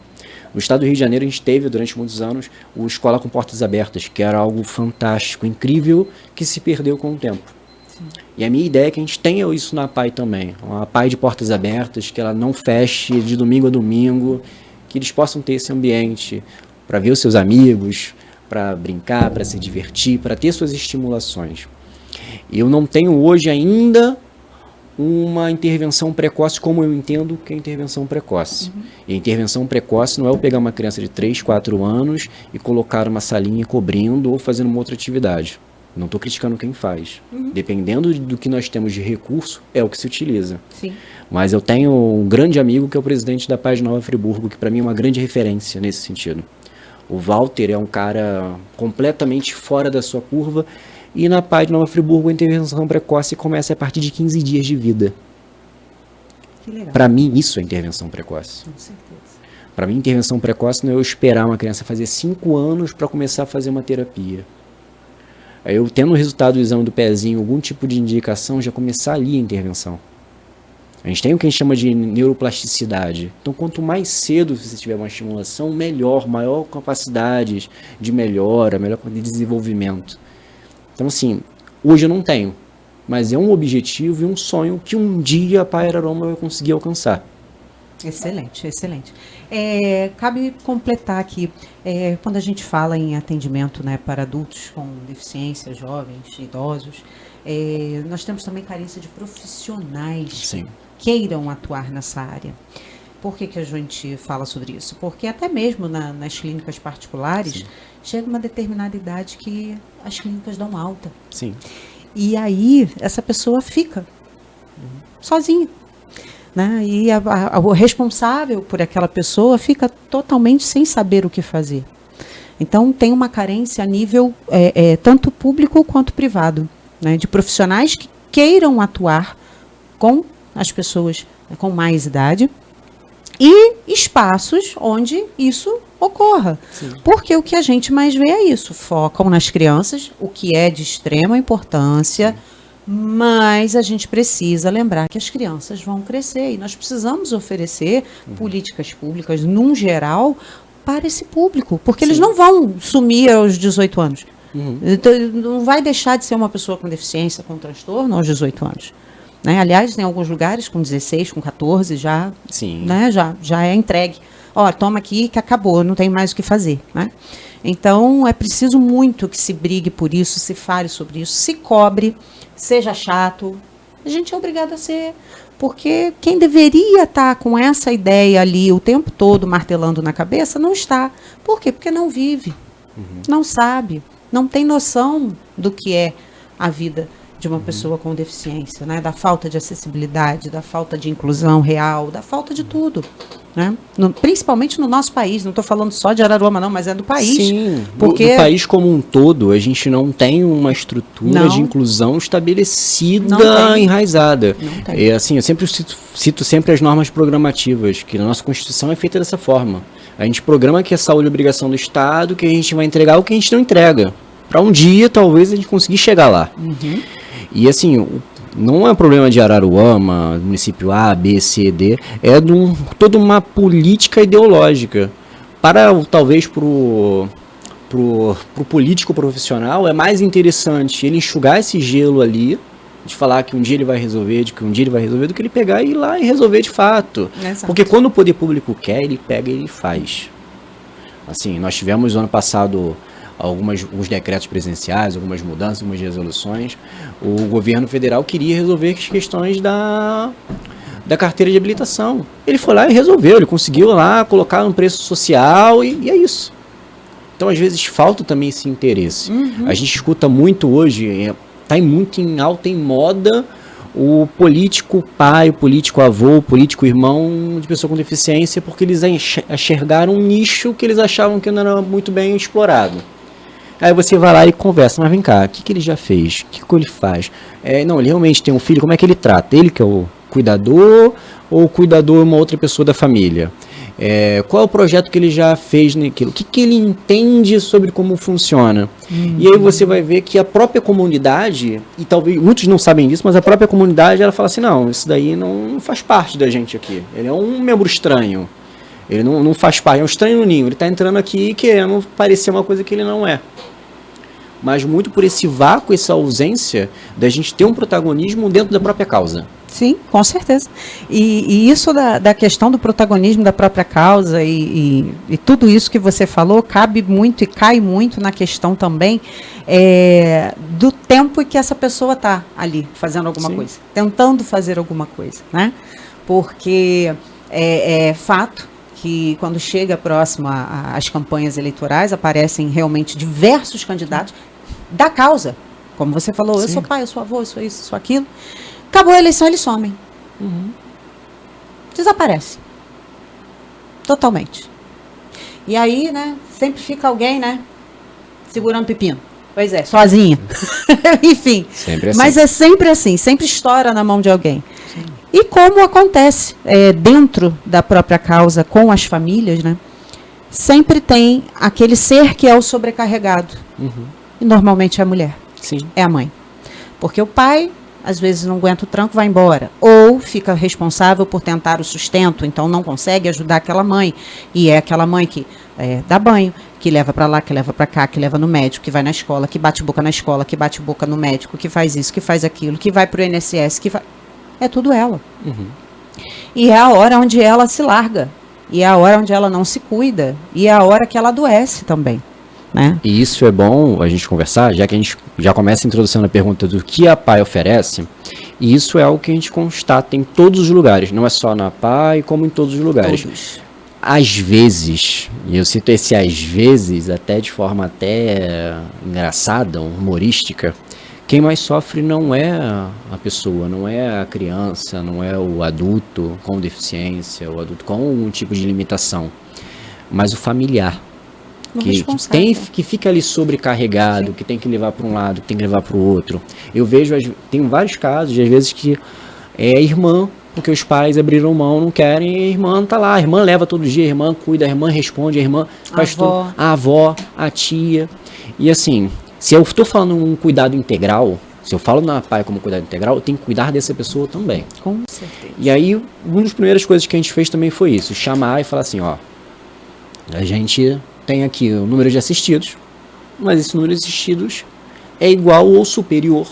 No estado do Rio de Janeiro a gente teve durante muitos anos o Escola com Portas Abertas, que era algo fantástico, incrível, que se perdeu com o tempo. Sim. E a minha ideia é que a gente tenha isso na PAI também, uma PAI de portas abertas, que ela não feche de domingo a domingo, que eles possam ter esse ambiente para ver os seus amigos, para brincar, para se divertir, para ter suas estimulações. Eu não tenho hoje ainda uma intervenção precoce como eu entendo que é intervenção precoce. E a intervenção precoce não é eu pegar uma criança de 3, 4 anos e colocar uma salinha cobrindo ou fazendo uma outra atividade. Não estou criticando quem faz. Dependendo do que nós temos de recurso, é o que se utiliza. Sim. Mas eu tenho um grande amigo que é o presidente da PAI de Nova Friburgo, que para mim é uma grande referência nesse sentido. O Walter é um cara completamente fora da sua curva, e na PAI de Nova Friburgo a intervenção precoce começa a partir de 15 dias de vida. Para mim, isso é intervenção precoce. Com certeza. Para mim, intervenção precoce não é eu esperar uma criança fazer 5 anos para começar a fazer uma terapia. Aí eu tendo o resultado do exame do pezinho, algum tipo de indicação, já começar ali a intervenção. A gente tem o que a gente chama de neuroplasticidade. Então, quanto mais cedo você tiver uma estimulação, melhor, maior capacidade de melhora, melhor de desenvolvimento. Então, assim, hoje eu não tenho, mas é um objetivo e um sonho que um dia a PAI Araruma vai conseguir alcançar. Excelente, excelente. Cabe completar aqui, quando a gente fala em atendimento, né, para adultos com deficiência, jovens, idosos, nós temos também carência de profissionais Sim. que queiram atuar nessa área. Por que a gente fala sobre isso? Porque até mesmo nas clínicas particulares, Sim. chega uma determinada idade que as clínicas dão alta. Sim. E aí essa pessoa fica sozinha. Né? E o responsável por aquela pessoa fica totalmente sem saber o que fazer. Então, tem uma carência a nível tanto público quanto privado, né, de profissionais que queiram atuar com as pessoas com mais idade e espaços onde isso ocorra. Sim. Porque o que a gente mais vê é isso, focam nas crianças, o que é de extrema importância, mas a gente precisa lembrar que as crianças vão crescer e nós precisamos oferecer políticas públicas, num geral, para esse público, porque eles não vão sumir aos 18 anos. Então, não vai deixar de ser uma pessoa com deficiência, com transtorno aos 18 anos. Né? Aliás, tem alguns lugares com 16, com 14, já, né, já é entregue. Ó, toma aqui que acabou, não tem mais o que fazer. Né? Então, é preciso muito que se brigue por isso, se fale sobre isso, se cobre, seja chato. A gente é obrigado a ser, porque quem deveria estar com essa ideia ali o tempo todo martelando na cabeça, não está. Por quê? Porque não vive, não sabe, não tem noção do que é a vida de uma pessoa com deficiência, né? Da falta de acessibilidade, da falta de inclusão real, da falta de tudo. Né? Principalmente no nosso país, não estou falando só de Araruama não, mas é do país. Sim, porque... do país como um todo, a gente não tem uma estrutura de inclusão estabelecida, enraizada. E, assim, eu sempre cito sempre as normas programativas, que a nossa Constituição é feita dessa forma. A gente programa que é saúde e obrigação do Estado, que a gente vai entregar o que a gente não entrega. Para um dia, talvez, a gente conseguir chegar lá. E assim, não é um problema de Araruama, município A, B, C, D, é toda uma política ideológica. Talvez para o político profissional, é mais interessante ele enxugar esse gelo ali, de falar que um dia ele vai resolver, do que ele pegar e ir lá e resolver de fato. Exato. Porque quando o poder público quer, ele pega e ele faz. Assim, nós tivemos no ano passado alguns decretos presidenciais, algumas mudanças, algumas resoluções. O governo federal queria resolver as questões da carteira de habilitação. Ele foi lá e resolveu, ele conseguiu lá colocar um preço social e é isso. Então, às vezes, falta também esse interesse. A gente escuta muito hoje, está muito em alta em moda, o político pai, o político avô, o político irmão de pessoa com deficiência, porque eles enxergaram um nicho que eles achavam que não era muito bem explorado. Aí você vai lá e conversa, mas vem cá, o que ele já fez? O que ele faz? Não, ele realmente tem um filho, como é que ele trata? Ele que é o cuidador ou o cuidador é uma outra pessoa da família? Qual é o projeto que ele já fez naquilo? O que ele entende sobre como funciona? E aí você vai ver que a própria comunidade, e talvez muitos não sabem disso, mas a própria comunidade ela fala assim, não, isso daí não faz parte da gente aqui. Ele é um membro estranho. Ele não faz parte, é um estranho no ninho. Ele está entrando aqui querendo parecer uma coisa que ele não é. Mas muito por esse vácuo, essa ausência da gente ter um protagonismo dentro da própria causa. Sim, com certeza. E isso da questão do protagonismo da própria causa e tudo isso que você falou cabe muito e cai muito na questão também do tempo em que essa pessoa está ali fazendo alguma coisa, tentando fazer alguma coisa, né? Porque é fato que quando chega próximo às campanhas eleitorais, aparecem realmente diversos candidatos da causa. Como você falou, eu sou pai, eu sou avô, eu sou isso, eu sou aquilo. Acabou a eleição, eles somem. Desaparece. Totalmente. E aí, né, sempre fica alguém, né, segurando pepino. Pois é, sozinha. Enfim. Sempre assim. Mas é sempre assim, sempre estoura na mão de alguém. Sim. E como acontece dentro da própria causa com as famílias, né? Sempre tem aquele ser que é o sobrecarregado. E normalmente é a mulher. Sim. É a mãe. Porque o pai, às vezes, não aguenta o tranco, vai embora. Ou fica responsável por tentar o sustento, então não consegue ajudar aquela mãe. E é aquela mãe que dá banho, que leva para lá, que leva para cá, que leva no médico, que vai na escola, que bate boca na escola, que bate boca no médico, que faz isso, que faz aquilo, que vai para o INSS, que vai... É tudo ela. E é a hora onde ela se larga. E é a hora onde ela não se cuida. E é a hora que ela adoece também. Né? E isso é bom a gente conversar, já que a gente já começa a introdução na pergunta do que a PAI oferece. E isso é algo que a gente constata em todos os lugares. Não é só na PAI, como em todos os lugares. Todos. Às vezes, e eu cito esse às vezes, até de forma até engraçada, humorística, quem mais sofre não é a pessoa, não é a criança, não é o adulto com deficiência, o adulto com algum tipo de limitação, mas o familiar. que fica ali sobrecarregado, sim, que tem que levar para um lado, que tem que levar para o outro. Eu vejo, tem vários casos, de às vezes que é a irmã, porque os pais abriram mão, não querem, e a irmã tá lá, a irmã leva todo dia, a irmã cuida, a irmã responde, a irmã faz tudo, a avó, a tia. E assim, se eu estou falando um cuidado integral, se eu falo na pai como cuidado integral, eu tenho que cuidar dessa pessoa também. Com certeza. E aí, uma das primeiras coisas que a gente fez também foi isso, chamar e falar assim, ó, a gente tem aqui o número de assistidos, mas esse número de assistidos é igual ou superior.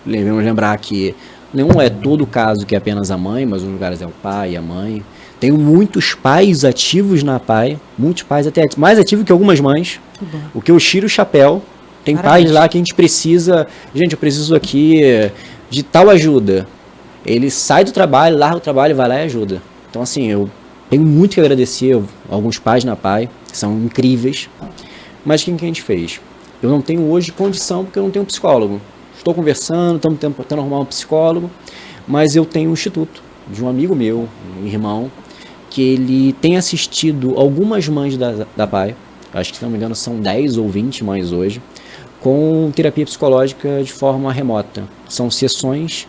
Devemos lembrar que não é todo caso que é apenas a mãe, mas nos lugares é o pai e a mãe. Tenho muitos pais ativos na PAI, muitos pais até mais ativos que algumas mães, o que eu tiro o chapéu. Tem pais lá que a gente precisa, gente, eu preciso aqui de tal ajuda. Ele sai do trabalho, larga o trabalho, vai lá e ajuda. Então assim, eu tenho muito que agradecer a alguns pais na PAI, que são incríveis. Mas o que a gente fez? Eu não tenho hoje condição, porque eu não tenho um psicólogo. Estou conversando, estamos tentando arrumar um psicólogo, mas eu tenho um instituto de um amigo meu, um irmão, que ele tem assistido algumas mães da PAI, acho que se não me engano são 10 ou 20 mães hoje, com terapia psicológica de forma remota. São sessões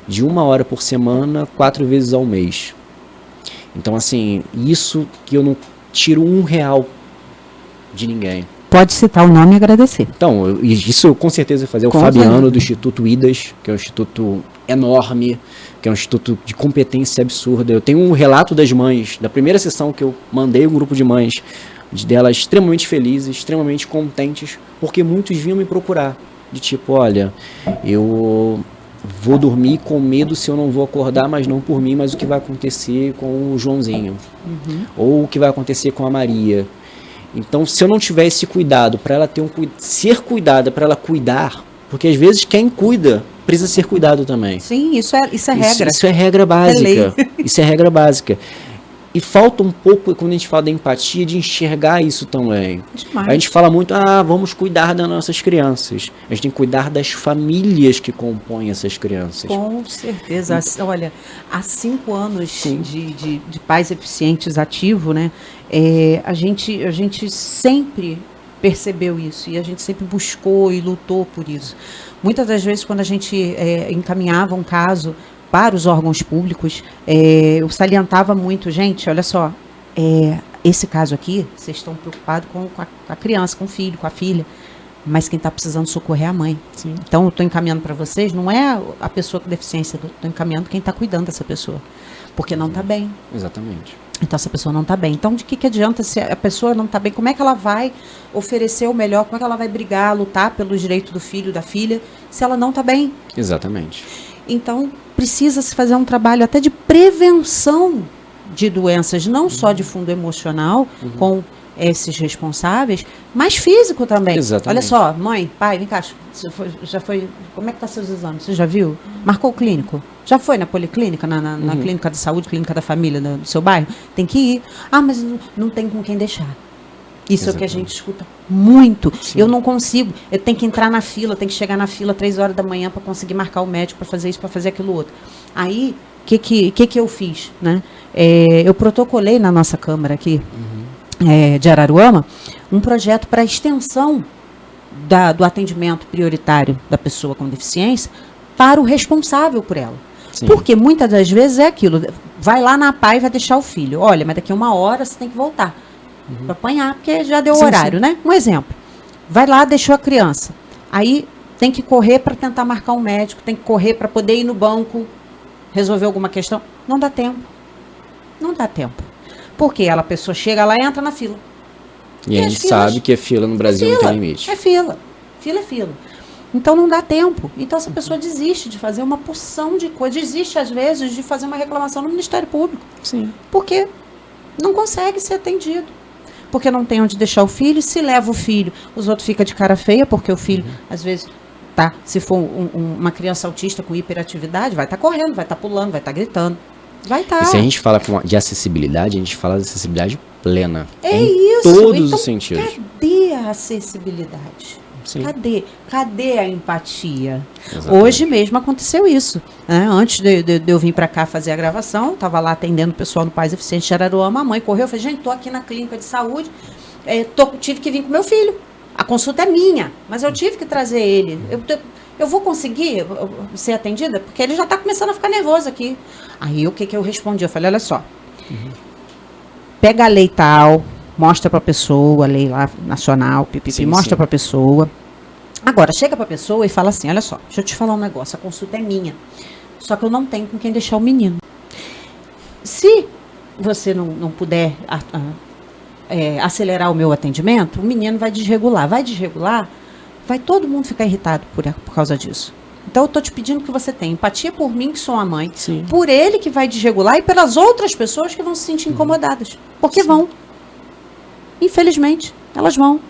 de 1 hora por semana, 4 vezes ao mês. Então assim, isso que eu não tiro R$1 de ninguém. Pode citar o nome e agradecer. Então, isso eu com certeza ia fazer. O Fabiano do Instituto IDAS, que é um instituto enorme, que é um instituto de competência absurda. Eu tenho um relato das mães, da primeira sessão que eu mandei um grupo de mães, delas extremamente felizes, extremamente contentes, porque muitos vinham me procurar. De tipo, olha, eu vou dormir com medo se eu não vou acordar, mas não por mim, mas o que vai acontecer com o Joãozinho. Ou o que vai acontecer com a Maria. Então, se eu não tiver esse cuidado, para ela ter ser cuidada, para ela cuidar, porque às vezes quem cuida precisa ser cuidado também. Sim, isso é regra. Isso é regra básica. Isso é regra básica. E falta um pouco, quando a gente fala da empatia, de enxergar isso também. Demais. A gente fala muito, vamos cuidar das nossas crianças. A gente tem que cuidar das famílias que compõem essas crianças. Com certeza. Olha, há 5 anos de pais eficientes ativo, né? A gente sempre percebeu isso e a gente sempre buscou e lutou por isso. Muitas das vezes, quando a gente encaminhava um caso para os órgãos públicos, eu salientava muito, gente, olha só, esse caso aqui, vocês estão preocupados com a criança, com o filho, com a filha, mas quem está precisando socorrer é a mãe. Sim. Então, eu estou encaminhando para vocês, não é a pessoa com deficiência, estou encaminhando quem está cuidando dessa pessoa, porque não está bem. Exatamente. Então, essa pessoa não está bem. Então, de que adianta se a pessoa não está bem? Como é que ela vai oferecer o melhor? Como é que ela vai brigar, lutar pelo direito do filho, da filha, se ela não está bem? Exatamente. Então, precisa-se fazer um trabalho até de prevenção de doenças, não só de fundo emocional, com esses responsáveis, mas físico também. Exatamente. Olha só, mãe, pai, vem cá, já foi, como é que tá seus exames? Você já viu? Marcou o clínico? Já foi na policlínica, na clínica de saúde, clínica da família do seu bairro? Tem que ir. Mas não tem com quem deixar. Isso é o que a gente escuta muito. Sim. Eu não consigo. Eu tenho que entrar na fila, tenho que chegar na fila 3 horas da manhã para conseguir marcar o médico, para fazer isso, para fazer aquilo outro. Aí, o que eu fiz? Né? Eu protocolei na nossa Câmara aqui, de Araruama, um projeto para extensão do atendimento prioritário da pessoa com deficiência para o responsável por ela. Sim. Porque muitas das vezes é aquilo, vai lá na PAI e vai deixar o filho. Olha, mas daqui a 1 hora você tem que voltar. Para apanhar, porque já deu horário, né? Um exemplo. Vai lá, deixou a criança. Aí tem que correr para tentar marcar um médico, tem que correr para poder ir no banco, resolver alguma questão. Não dá tempo. Não dá tempo. Porque a pessoa chega lá e entra na fila. E a gente sabe que a fila no Brasil não tem limite. É fila. Fila é fila. Então não dá tempo. Então essa pessoa desiste de fazer uma porção de coisas. Desiste, às vezes, de fazer uma reclamação no Ministério Público. Sim. Porque não consegue ser atendido. Porque não tem onde deixar o filho, se leva o filho, os outros ficam de cara feia, porque o filho, às vezes, se for uma criança autista com hiperatividade, vai estar correndo, vai estar pulando, vai estar gritando, vai estar. E se a gente fala de acessibilidade, a gente fala de acessibilidade plena. Isso. Todos os sentidos. Cadê a acessibilidade? Sim. Cadê a empatia? Exatamente. Hoje mesmo aconteceu isso. Né? Antes de eu vir para cá fazer a gravação, estava lá atendendo o pessoal no Pais Eficientes de Araruama, a mãe correu, eu falei, gente, estou aqui na clínica de saúde, tive que vir com meu filho. A consulta é minha, mas eu tive que trazer ele. Eu vou conseguir ser atendida? Porque ele já está começando a ficar nervoso aqui. Aí o que eu respondi? Eu falei, olha só, pega a lei tal, mostra para a pessoa, a lei lá nacional, mostra para a pessoa. Agora, chega para a pessoa e fala assim, olha só, deixa eu te falar um negócio, a consulta é minha. Só que eu não tenho com quem deixar o menino. Se você não puder acelerar o meu atendimento, o menino vai desregular. Vai todo mundo ficar irritado por causa disso. Então, eu estou te pedindo que você tenha empatia por mim, que sou a mãe, por ele que vai desregular e pelas outras pessoas que vão se sentir incomodadas. Porque vão. Infelizmente, elas vão.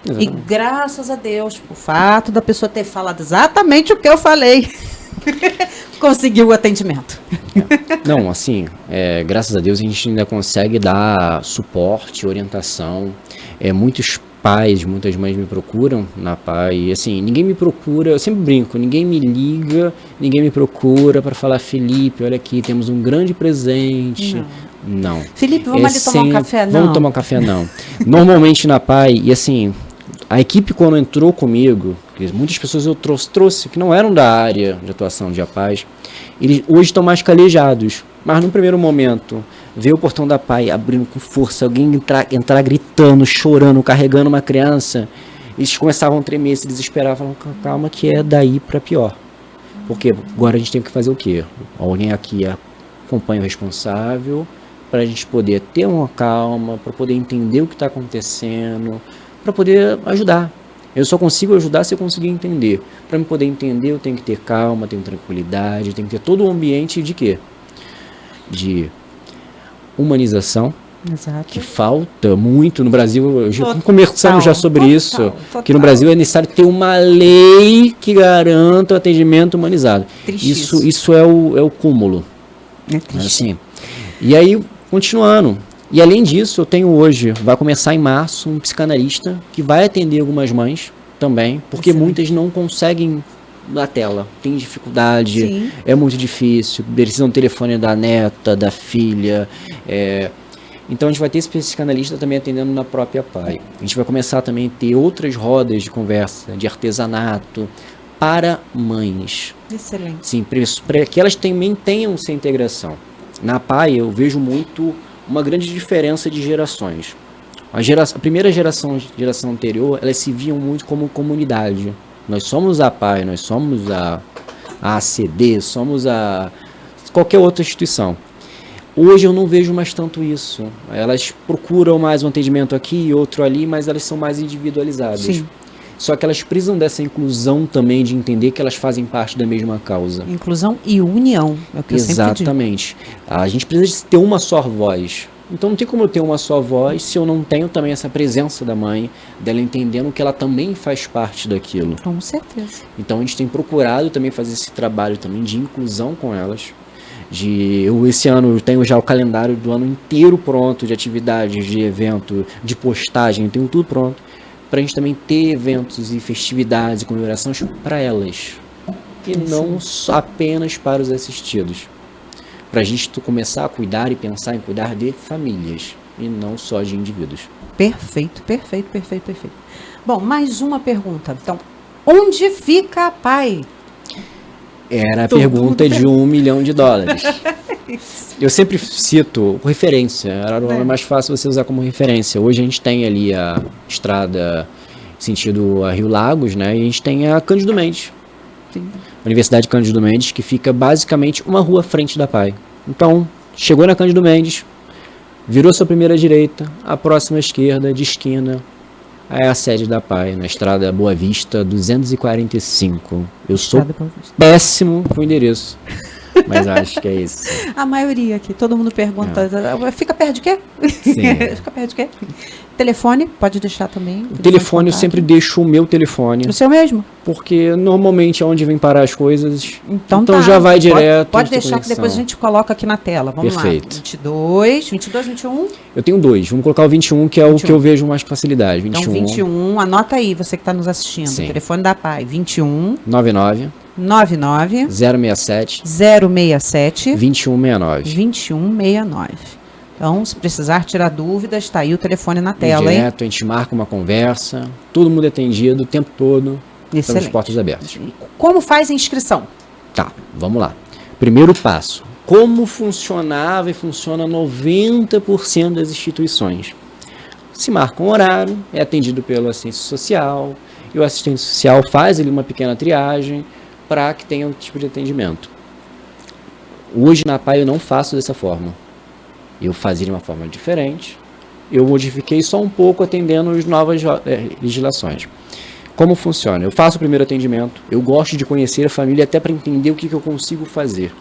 Exatamente. E graças a Deus, o fato da pessoa ter falado exatamente o que eu falei, conseguiu o atendimento. Não, assim, graças a Deus a gente ainda consegue dar suporte, orientação. Muitos pais, muitas mães me procuram na PAI, e assim, ninguém me procura, eu sempre brinco, ninguém me liga, ninguém me procura para falar, Felipe, olha aqui, temos um grande presente. Não. Felipe, vamos ali tomar um café? Não. Vamos tomar um café, não. Normalmente na PAI, e assim, a equipe quando entrou comigo, muitas pessoas eu trouxe que não eram da área de atuação de APAES, eles hoje estão mais calejados, mas no primeiro momento, ver o portão da PAI abrindo com força, alguém entrar gritando, chorando, carregando uma criança, eles começavam a tremer, se desesperavam, falavam, calma que é daí para pior. Porque agora a gente tem que fazer o quê? Alguém aqui acompanha o responsável, para a gente poder ter uma calma, para poder entender o que está acontecendo, para poder ajudar. Eu só consigo ajudar se eu conseguir entender. Para me poder entender, eu tenho que ter calma, tenho tranquilidade, tenho que ter todo o ambiente de quê? De humanização. Exato. Que falta muito no Brasil. Já conversamos já sobre isso. Que no Brasil é necessário ter uma lei que garanta o atendimento humanizado. Isso é o cúmulo. É triste. Assim. E aí, continuando. E além disso, eu tenho hoje, vai começar em março, um psicanalista que vai atender algumas mães também, porque muitas não conseguem na tela, tem dificuldade, Sim. É muito difícil, precisam do telefone da neta, da filha. Então a gente vai ter esse psicanalista também atendendo na própria PAI. A gente vai começar também a ter outras rodas de conversa, de artesanato, para mães. Excelente. Sim, para que elas também tenham essa integração. Na PAI eu vejo muito uma grande diferença de gerações. A primeira geração anterior, elas se viam muito como comunidade. Nós somos a PAI, nós somos a ACD, somos qualquer outra instituição. Hoje eu não vejo mais tanto isso. Elas procuram mais um atendimento aqui e outro ali, mas elas são mais individualizadas. Sim. Só que elas precisam dessa inclusão também, de entender que elas fazem parte da mesma causa. Inclusão e união, é o que eu sempre digo. Exatamente. A gente precisa ter uma só voz. Então não tem como eu ter uma só voz se eu não tenho também essa presença da mãe, dela entendendo que ela também faz parte daquilo. Com certeza. Então a gente tem procurado também fazer esse trabalho também de inclusão com elas. Esse ano eu tenho já o calendário do ano inteiro pronto, de atividades, de evento, de postagem, eu tenho tudo pronto. Para a gente também ter eventos e festividades e comemorações para elas. E não só apenas para os assistidos. Para a gente começar a cuidar e pensar em cuidar de famílias. E não só de indivíduos. Perfeito. Bom, mais uma pergunta. Então, onde fica a PAI? Era a pergunta de $1 milhão. Eu sempre cito referência. É mais fácil você usar como referência. Hoje a gente tem ali a estrada sentido a Rio Lagos, né? E a gente tem a Cândido Mendes. Sim. Universidade Cândido Mendes, que fica basicamente uma rua à frente da PAI. Então, chegou na Cândido Mendes, virou sua primeira direita, a próxima esquerda, de esquina, é a sede da PAI, na estrada Boa Vista 245. Eu sou péssimo com o endereço, mas acho que é isso. A maioria aqui, todo mundo pergunta, fica perto de quê? Sim. Fica perto de quê? Telefone, pode deixar também. O telefone eu sempre deixo o meu telefone. O seu mesmo? Porque normalmente é onde vem parar as coisas. Então já vai direto. Pode deixar que depois a gente coloca aqui na tela. Vamos Perfeito. Lá. 22, 21? Eu tenho 2. Vamos colocar o 21, que é 21. O que eu vejo mais facilidade. 21. Então 21, anota aí, você que está nos assistindo. Sim. O telefone da PAI, 21 99 067 2169. 2169. Então, se precisar tirar dúvidas, está aí o telefone na tela, Direto, a gente marca uma conversa, todo mundo é atendido o tempo todo, estamos portas abertas. Como faz a inscrição? Tá, vamos lá. Primeiro passo, como funcionava e funciona 90% das instituições? Se marca um horário, é atendido pelo assistente social, e o assistente social faz ali uma pequena triagem para que tenha um tipo de atendimento. Hoje na APAE eu não faço dessa forma. Eu fazia de uma forma diferente, eu modifiquei só um pouco atendendo as novas legislações. Como funciona? Eu faço o primeiro atendimento, eu gosto de conhecer a família até para entender o que eu consigo fazer.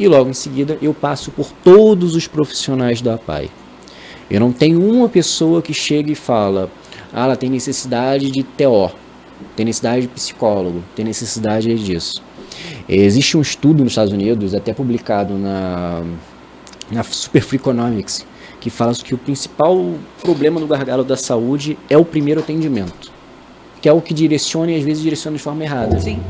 E logo em seguida eu passo por todos os profissionais da APAE. Eu não tenho uma pessoa que chega e fala, ela tem necessidade de TO, tem necessidade de psicólogo, tem necessidade disso. Existe um estudo nos Estados Unidos, até publicado na Super Freakonomics, que fala que o principal problema no gargalo da saúde é o primeiro atendimento, que é o que direciona e às vezes direciona de forma errada. Sim.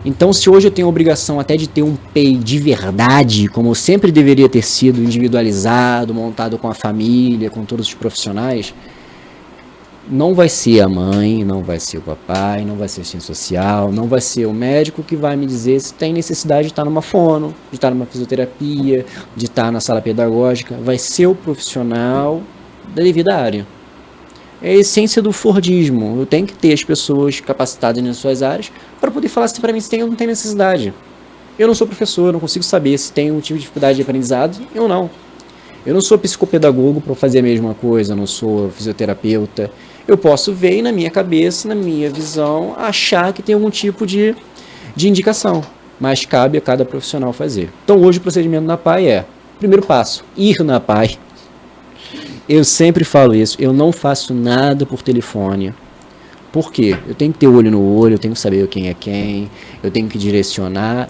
Então, se hoje eu tenho a obrigação até de ter um PEI de verdade, como sempre deveria ter sido, individualizado, montado com a família, com todos os profissionais, não vai ser a mãe, não vai ser o papai, não vai ser o assistente social, não vai ser o médico que vai me dizer se tem necessidade de estar numa fono, de estar numa fisioterapia, de estar na sala pedagógica. Vai ser o profissional da devida área. É a essência do Fordismo. Eu tenho que ter as pessoas capacitadas nas suas áreas para poder falar se para mim se tem ou não tem necessidade. Eu não sou professor, não consigo saber se tem um tipo de dificuldade de aprendizado ou não. Eu não sou psicopedagogo para fazer a mesma coisa, eu não sou fisioterapeuta. Eu posso ver e na minha cabeça, na minha visão, achar que tem algum tipo de indicação. Mas cabe a cada profissional fazer. Então hoje o procedimento na APAE é, primeiro passo, ir na APAE. Eu sempre falo isso, eu não faço nada por telefone. Por quê? Eu tenho que ter olho no olho, eu tenho que saber quem é quem, eu tenho que direcionar.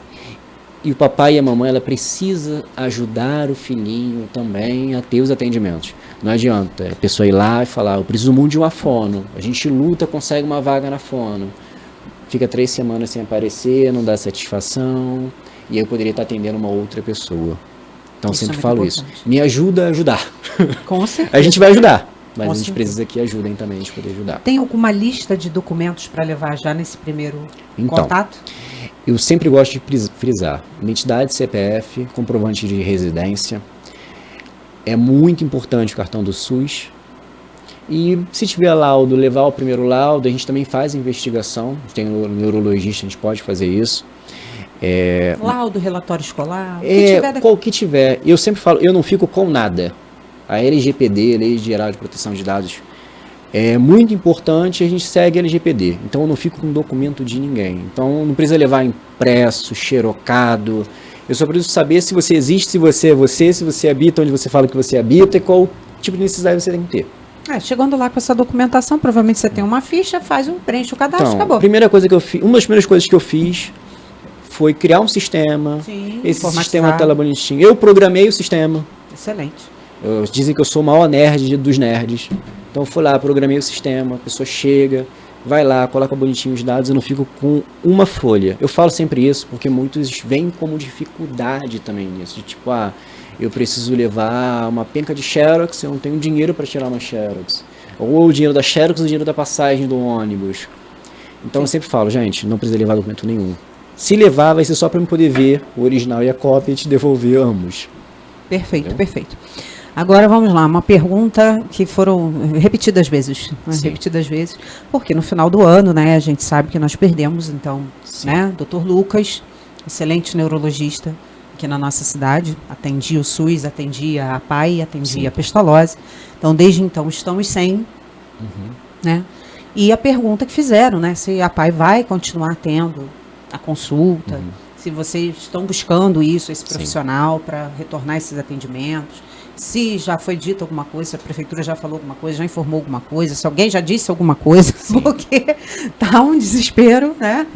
E o papai e a mamãe, ela precisa ajudar o filhinho também a ter os atendimentos. Não adianta a pessoa ir lá e falar, eu preciso muito de uma fono. A gente luta, consegue uma vaga na fono. Fica 3 semanas sem aparecer, não dá satisfação. E eu poderia estar atendendo uma outra pessoa. Então eu sempre falo isso. Me ajuda a ajudar. Com certeza. A gente vai ajudar. Mas a gente precisa que ajudem também, a gente poder ajudar. Tem alguma lista de documentos para levar já nesse primeiro contato? Eu sempre gosto de frisar, identidade CPF, comprovante de residência, é muito importante o cartão do SUS, e se tiver laudo, levar o primeiro laudo, a gente também faz investigação, tem um neurologista, a gente pode fazer isso. Laudo, relatório escolar, o que tiver, eu sempre falo, eu não fico com nada, a LGPD, Lei Geral de Proteção de Dados, é muito importante, a gente segue a LGPD, então eu não fico com documento de ninguém. Então não precisa levar impresso, xerocado, eu só preciso saber se você existe, se você é você, se você habita onde você fala que você habita e qual tipo de necessidade você tem que ter. Chegando lá com essa documentação, provavelmente você tem uma ficha, preenche o cadastro, então, acabou. Primeira coisa que eu fiz, uma das primeiras coisas que eu fiz foi criar um sistema, esse sistema tá lá bonitinho. Eu programei o sistema. Excelente. Dizem que eu sou o maior nerd dos nerds. Então eu fui lá, programei o sistema, a pessoa chega, vai lá, coloca bonitinho os dados, eu não fico com uma folha. Eu falo sempre isso, porque muitos veem como dificuldade também nisso. De tipo, eu preciso levar uma penca de xerox, eu não tenho dinheiro para tirar uma xerox. Ou o dinheiro da xerox ou o dinheiro da passagem do ônibus. Então eu sempre falo, gente, não precisa levar documento nenhum. Se levar, vai ser só para eu poder ver o original e a cópia e te devolver ambos. Perfeito, entendeu? Perfeito. Agora vamos lá, uma pergunta que foram repetidas vezes, porque no final do ano, né, a gente sabe que nós perdemos, então, né, Dr. Lucas, excelente neurologista aqui na nossa cidade, atendia o SUS, atendia a APAE, atendia a Pestalozzi, então desde então estamos sem, né, e a pergunta que fizeram, né, se a APAE vai continuar tendo a consulta, se vocês estão buscando isso, esse profissional para retornar esses atendimentos, se já foi dito alguma coisa, se a prefeitura já falou alguma coisa, já informou alguma coisa, se alguém já disse alguma coisa, porque tá um desespero, né?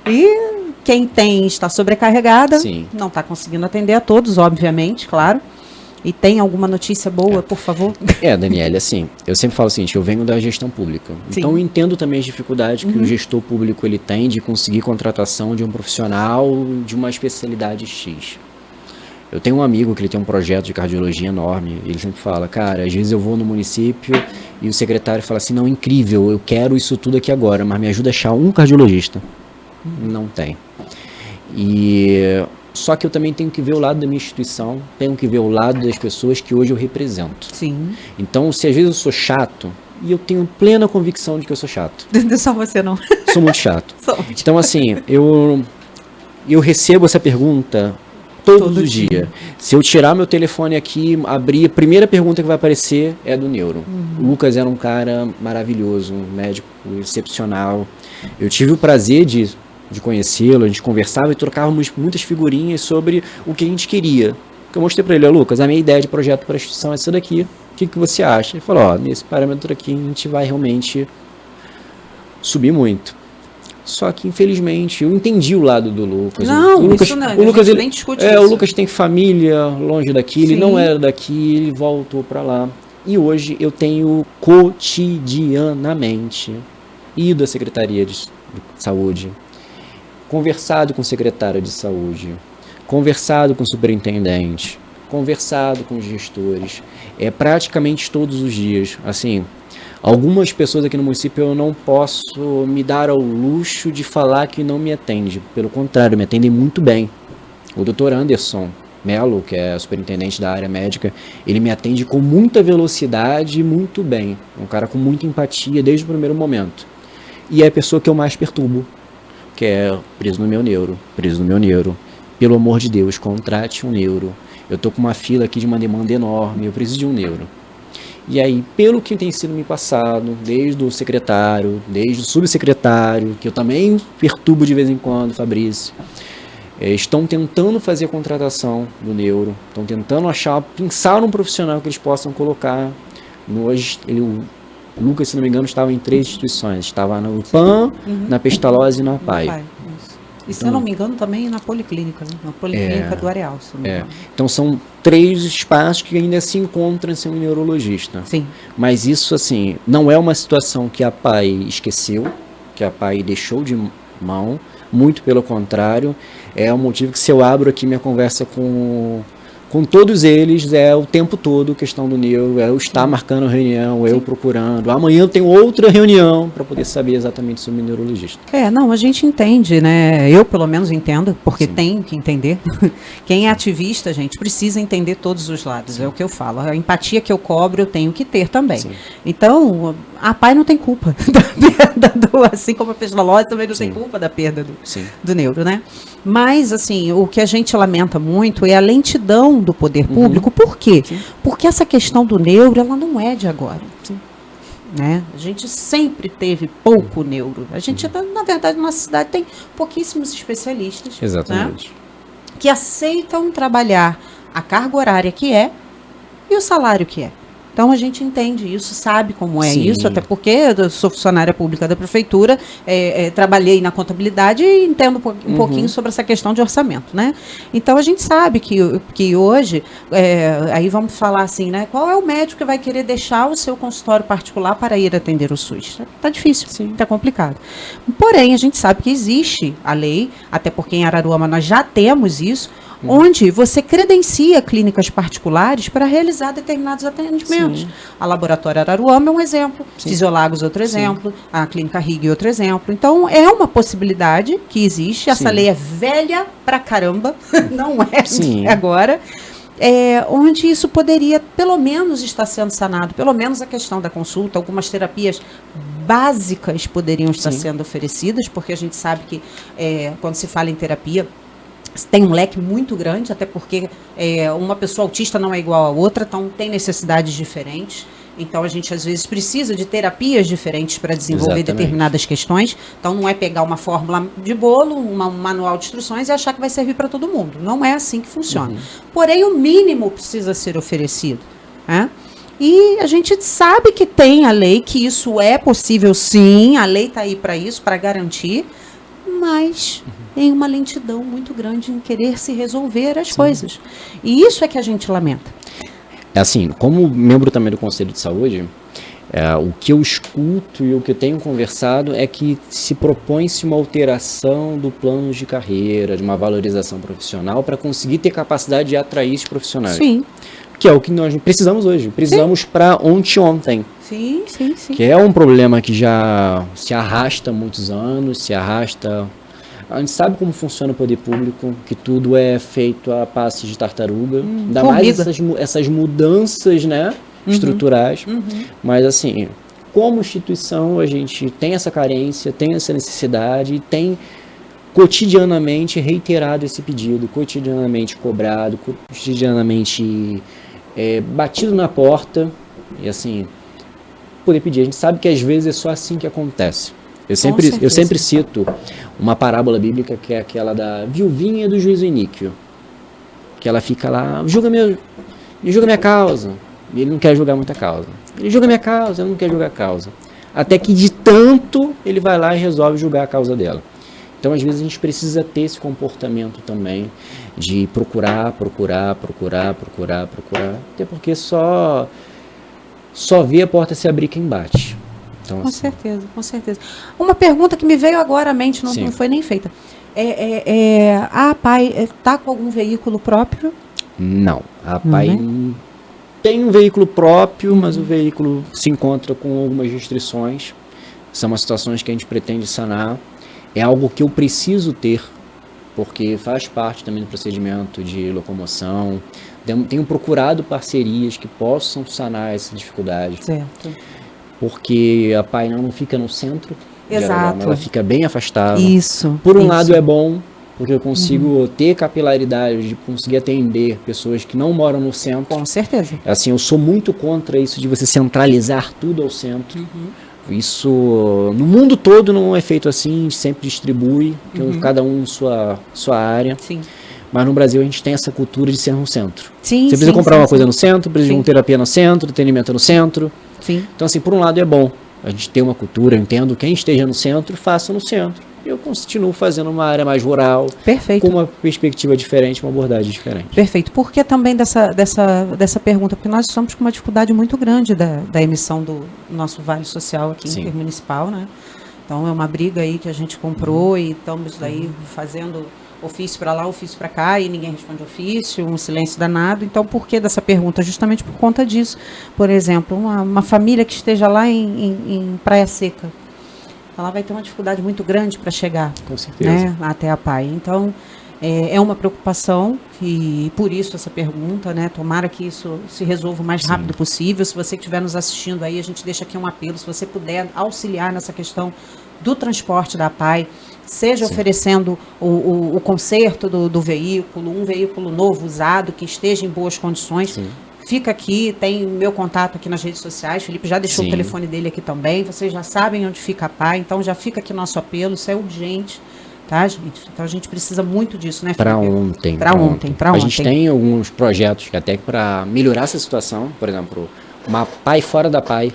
E quem está sobrecarregada, não está conseguindo atender a todos, obviamente, claro. E tem alguma notícia boa, por favor? Daniela, assim, eu sempre falo o seguinte, eu venho da gestão pública, então eu entendo também as dificuldades que o gestor público ele tem de conseguir contratação de um profissional de uma especialidade X. Eu tenho um amigo que ele tem um projeto de cardiologia enorme, ele sempre fala, cara, às vezes eu vou no município e o secretário fala assim, não, incrível, eu quero isso tudo aqui agora, mas me ajuda a achar um cardiologista. Não tem. Só que eu também tenho que ver o lado da minha instituição, tenho que ver o lado das pessoas que hoje eu represento. Sim. Então, se às vezes eu sou chato, e eu tenho plena convicção de que eu sou chato. Só você não. Sou muito chato. Então, assim, eu recebo essa pergunta todo dia. Se eu tirar meu telefone aqui, abrir, a primeira pergunta que vai aparecer é do neuro. O Lucas era um cara maravilhoso, um médico excepcional. Eu tive o prazer de conhecê-lo, a gente conversava e trocávamos muitas figurinhas sobre o que a gente queria. Eu mostrei para ele, Lucas, a minha ideia de projeto para a instituição é essa daqui. O que você acha? Ele falou, nesse parâmetro aqui a gente vai realmente subir muito. Só que, infelizmente, eu entendi o lado do Lucas. Não, o Lucas, isso não, o Lucas, a gente nem discute isso. O Lucas tem família longe daqui, ele não era daqui, ele voltou para lá. E hoje eu tenho cotidianamente ido à Secretaria de Saúde, conversado com o secretário de Saúde, conversado com o superintendente, conversado com os gestores, praticamente todos os dias, assim... Algumas pessoas aqui no município eu não posso me dar ao luxo de falar que não me atende. Pelo contrário, me atendem muito bem. O Dr. Anderson Melo, que é superintendente da área médica, ele me atende com muita velocidade e muito bem. Um cara com muita empatia desde o primeiro momento. E é a pessoa que eu mais perturbo, que é preso no meu neuro. Pelo amor de Deus, contrate um neuro. Eu tô com uma fila aqui de uma demanda enorme, eu preciso de um neuro. E aí, pelo que tem sido me passado, desde o secretário, desde o subsecretário, que eu também perturbo de vez em quando, Fabrício, estão tentando fazer a contratação do neuro, estão tentando pensar um profissional que eles possam colocar. O Lucas, se não me engano, estava em 3 instituições, estava na UPAM, na Pestalozzi e na APAI. E se eu não me engano, também na Policlínica, né? Na Policlínica do Areal. Se não me engano. Então são 3 espaços que ainda se encontram sem um neurologista. Sim. Mas isso, assim, não é uma situação que a APAI esqueceu, que a APAI deixou de mão, muito pelo contrário. É um motivo que, se eu abro aqui minha conversa com todos eles, é o tempo todo questão do neuro, é eu estar marcando reunião, eu procurando. Amanhã eu tenho outra reunião para poder saber exatamente sobre o neurologista. Não, a gente entende, né? Eu, pelo menos, entendo, porque tem que entender. Quem é ativista, gente, precisa entender todos os lados, é o que eu falo. A empatia que eu cobro, eu tenho que ter também. Sim. Então, a APAI não tem culpa da perda assim como a Pestalozzi também não tem culpa da perda do neuro, né? Mas, assim, o que a gente lamenta muito é a lentidão do poder público. Por quê? Sim. Porque essa questão do neuro, ela não é de agora. Sim. Né? A gente sempre teve pouco neuro. A gente, na verdade, na nossa cidade tem pouquíssimos especialistas. Exatamente. Né? Que aceitam trabalhar a carga horária que é e o salário que é. Então, a gente entende isso, sabe como é isso, até porque eu sou funcionária pública da prefeitura, trabalhei na contabilidade e entendo um pouquinho sobre essa questão de orçamento, né? Então, a gente sabe que hoje, aí vamos falar assim, né? Qual é o médico que vai querer deixar o seu consultório particular para ir atender o SUS? Tá difícil, tá complicado. Porém, a gente sabe que existe a lei, até porque em Araruama nós já temos isso, onde você credencia clínicas particulares para realizar determinados atendimentos. Sim. A Laboratório Araruama é um exemplo, Fisiolagos outro exemplo, a Clínica Rig outro exemplo. Então, é uma possibilidade que existe. Essa lei é velha pra caramba, não é agora. Onde isso poderia, pelo menos, estar sendo sanado, pelo menos a questão da consulta, algumas terapias básicas poderiam estar sendo oferecidas, porque a gente sabe que quando se fala em terapia, tem um leque muito grande, até porque uma pessoa autista não é igual a outra, então tem necessidades diferentes. Então, a gente, às vezes, precisa de terapias diferentes para desenvolver determinadas questões. Então, não é pegar uma fórmula de bolo, um manual de instruções e achar que vai servir para todo mundo. Não é assim que funciona. Porém, o mínimo precisa ser oferecido. Né? E a gente sabe que tem a lei, que isso é possível sim, a lei está aí para isso, para garantir, mas tem uma lentidão muito grande em querer se resolver as coisas. E isso é que a gente lamenta. Assim, como membro também do Conselho de Saúde, O que eu escuto e o que eu tenho conversado é que se propõe-se uma alteração do plano de carreira, de uma valorização profissional para conseguir ter capacidade de atrair esses profissionais. Sim. Que é o que nós precisamos hoje. Precisamos para ontem. Sim. Que é um problema que já se arrasta há muitos anos, se arrasta... A gente sabe como funciona o poder público, que tudo é feito a passos de tartaruga. Ainda mais essas mudanças, né, estruturais. Mas, assim, como instituição, a gente tem essa carência, tem essa necessidade e tem cotidianamente reiterado esse pedido, cotidianamente cobrado, cotidianamente batido na porta. E, assim, poder pedir. A gente sabe que, às vezes, é só assim que acontece. Eu sempre cito uma parábola bíblica que é aquela da viuvinha do juízo iníquo. Que ela fica lá, julga minha causa. E ele não quer julgar muita causa. Ele julga minha causa, ele não quer julgar a causa. Até que de tanto ele vai lá e resolve julgar a causa dela. Então, às vezes, a gente precisa ter esse comportamento também de procurar. Até porque só vê a porta se abrir quem bate. Então, com certeza. Uma pergunta que me veio agora à mente, não foi nem feita. A APAI está com algum veículo próprio? Não. A APAI tem um veículo próprio, mas o veículo se encontra com algumas restrições. São as situações que a gente pretende sanar. É algo que eu preciso ter, porque faz parte também do procedimento de locomoção. Tenho procurado parcerias que possam sanar essa dificuldade. Certo. Porque a APAI não fica no centro. Exato. Ela fica bem afastada. Isso. Por um lado é bom, porque eu consigo ter capilaridade de conseguir atender pessoas que não moram no centro. Com certeza. Assim, eu sou muito contra isso de você centralizar tudo ao centro. Isso, no mundo todo não é feito assim, sempre distribui, cada um sua área. Sim. Mas no Brasil a gente tem essa cultura de ser no centro. Sim, você precisa comprar uma coisa no centro, precisa de uma terapia no centro, atendimento no centro. Sim. Então, assim, por um lado é bom a gente ter uma cultura, eu entendo, quem esteja no centro, faça no centro. Eu continuo fazendo uma área mais rural. Perfeito. Com uma perspectiva diferente, uma abordagem diferente. Perfeito. Por que também dessa pergunta? Porque nós estamos com uma dificuldade muito grande da emissão do nosso Vale Social aqui intermunicipal, né? Então é uma briga aí que a gente comprou e estamos aí fazendo ofício para lá, ofício para cá e ninguém responde ofício, um silêncio danado. Então, por que dessa pergunta? Justamente por conta disso. Por exemplo, uma família que esteja lá em Praia Seca, ela vai ter uma dificuldade muito grande para chegar, com certeza, né, até a APAI. Então, é uma preocupação e por isso essa pergunta, né? Tomara que isso se resolva o mais rápido possível. Se você que estiver nos assistindo aí, a gente deixa aqui um apelo, se você puder auxiliar nessa questão do transporte da APAI, seja oferecendo o conserto do veículo, um veículo novo, usado, que esteja em boas condições. Fica aqui, tem o meu contato aqui nas redes sociais, o Felipe já deixou o telefone dele aqui também, vocês já sabem onde fica a APAI, então já fica aqui nosso apelo, isso é urgente, tá, gente? Então a gente precisa muito disso, né, Felipe? Para ontem. A gente tem alguns projetos até para melhorar essa situação, por exemplo, uma APAI fora da APAI.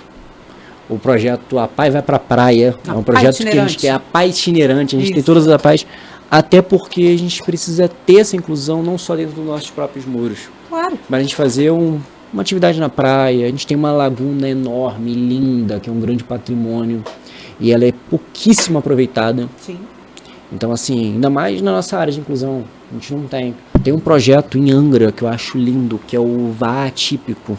O projeto A Pai Vai Pra Praia, é um projeto que a gente quer, a Pai itinerante, a gente tem todas as APAIs, até porque a gente precisa ter essa inclusão não só dentro dos nossos próprios muros. Claro. Mas a gente fazer uma atividade na praia, a gente tem uma laguna enorme, linda, que é um grande patrimônio, e ela é pouquíssimo aproveitada. Sim. Então, assim, ainda mais na nossa área de inclusão, a gente não tem. Tem um projeto em Angra que eu acho lindo, que é o Vá Atípico.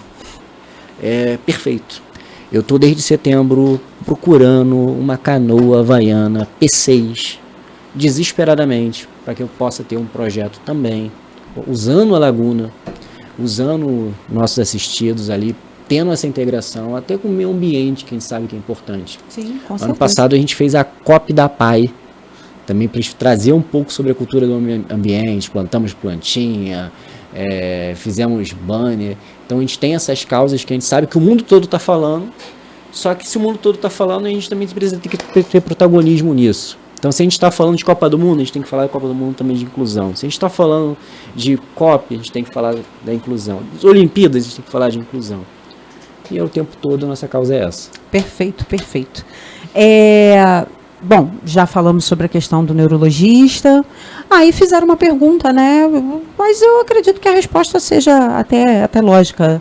É perfeito. Eu estou desde setembro procurando uma canoa havaiana P6, desesperadamente, para que eu possa ter um projeto também, usando a laguna, usando nossos assistidos ali, tendo essa integração, até com o meio ambiente, que a gente sabe que é importante. Sim, com certeza. Ano passado a gente fez a COP da APAI, também para trazer um pouco sobre a cultura do ambiente, plantamos plantinha, fizemos banner. Então a gente tem essas causas que a gente sabe que o mundo todo está falando, só que se o mundo todo está falando, a gente também precisa ter protagonismo nisso. Então se a gente está falando de Copa do Mundo, a gente tem que falar da Copa do Mundo também de inclusão. Se a gente está falando de COP, a gente tem que falar da inclusão. As Olimpíadas, a gente tem que falar de inclusão. E o tempo todo a nossa causa é essa. Perfeito, perfeito. Bom, já falamos sobre a questão do neurologista. Aí fizeram uma pergunta, né? Mas eu acredito que a resposta seja até lógica.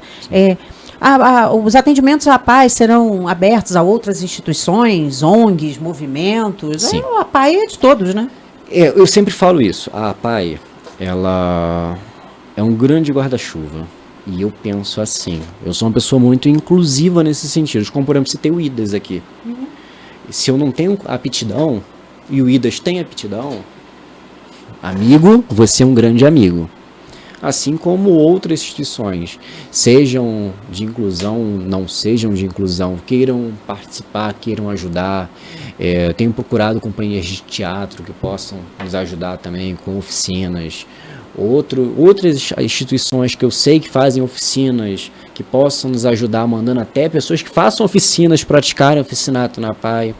Os atendimentos à PAI serão abertos a outras instituições, ONGs, movimentos? Sim. A PAI é de todos, né? Eu sempre falo isso. A APAE, ela é um grande guarda-chuva. E eu penso assim, eu sou uma pessoa muito inclusiva nesse sentido. Como, por exemplo, você tem o IDAS aqui. Se eu não tenho aptidão, e o IDAS tem aptidão, amigo, você é um grande amigo. Assim como outras instituições, sejam de inclusão, não sejam de inclusão, queiram participar, queiram ajudar. Tenho procurado companhias de teatro que possam nos ajudar também com oficinas. Outras instituições que eu sei que fazem oficinas, que possam nos ajudar, mandando até pessoas que façam oficinas, praticarem oficinato na PAI.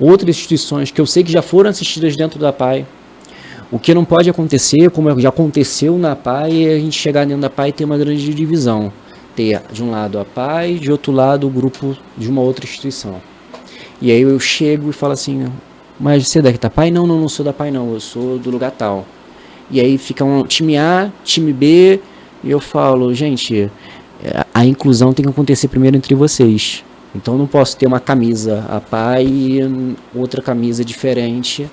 Outras instituições que eu sei que já foram assistidas dentro da PAI. O que não pode acontecer, como já aconteceu na PAI, é a gente chegar dentro da PAI e ter uma grande divisão. Ter de um lado a PAI, de outro lado o grupo de uma outra instituição. E aí eu chego e falo assim, mas você é daqui da PAI? Não sou da PAI não, eu sou do lugar tal. E aí fica um time A, time B, e eu falo, gente, a inclusão tem que acontecer primeiro entre vocês. Então não posso ter uma camisa a PAI e outra camisa diferente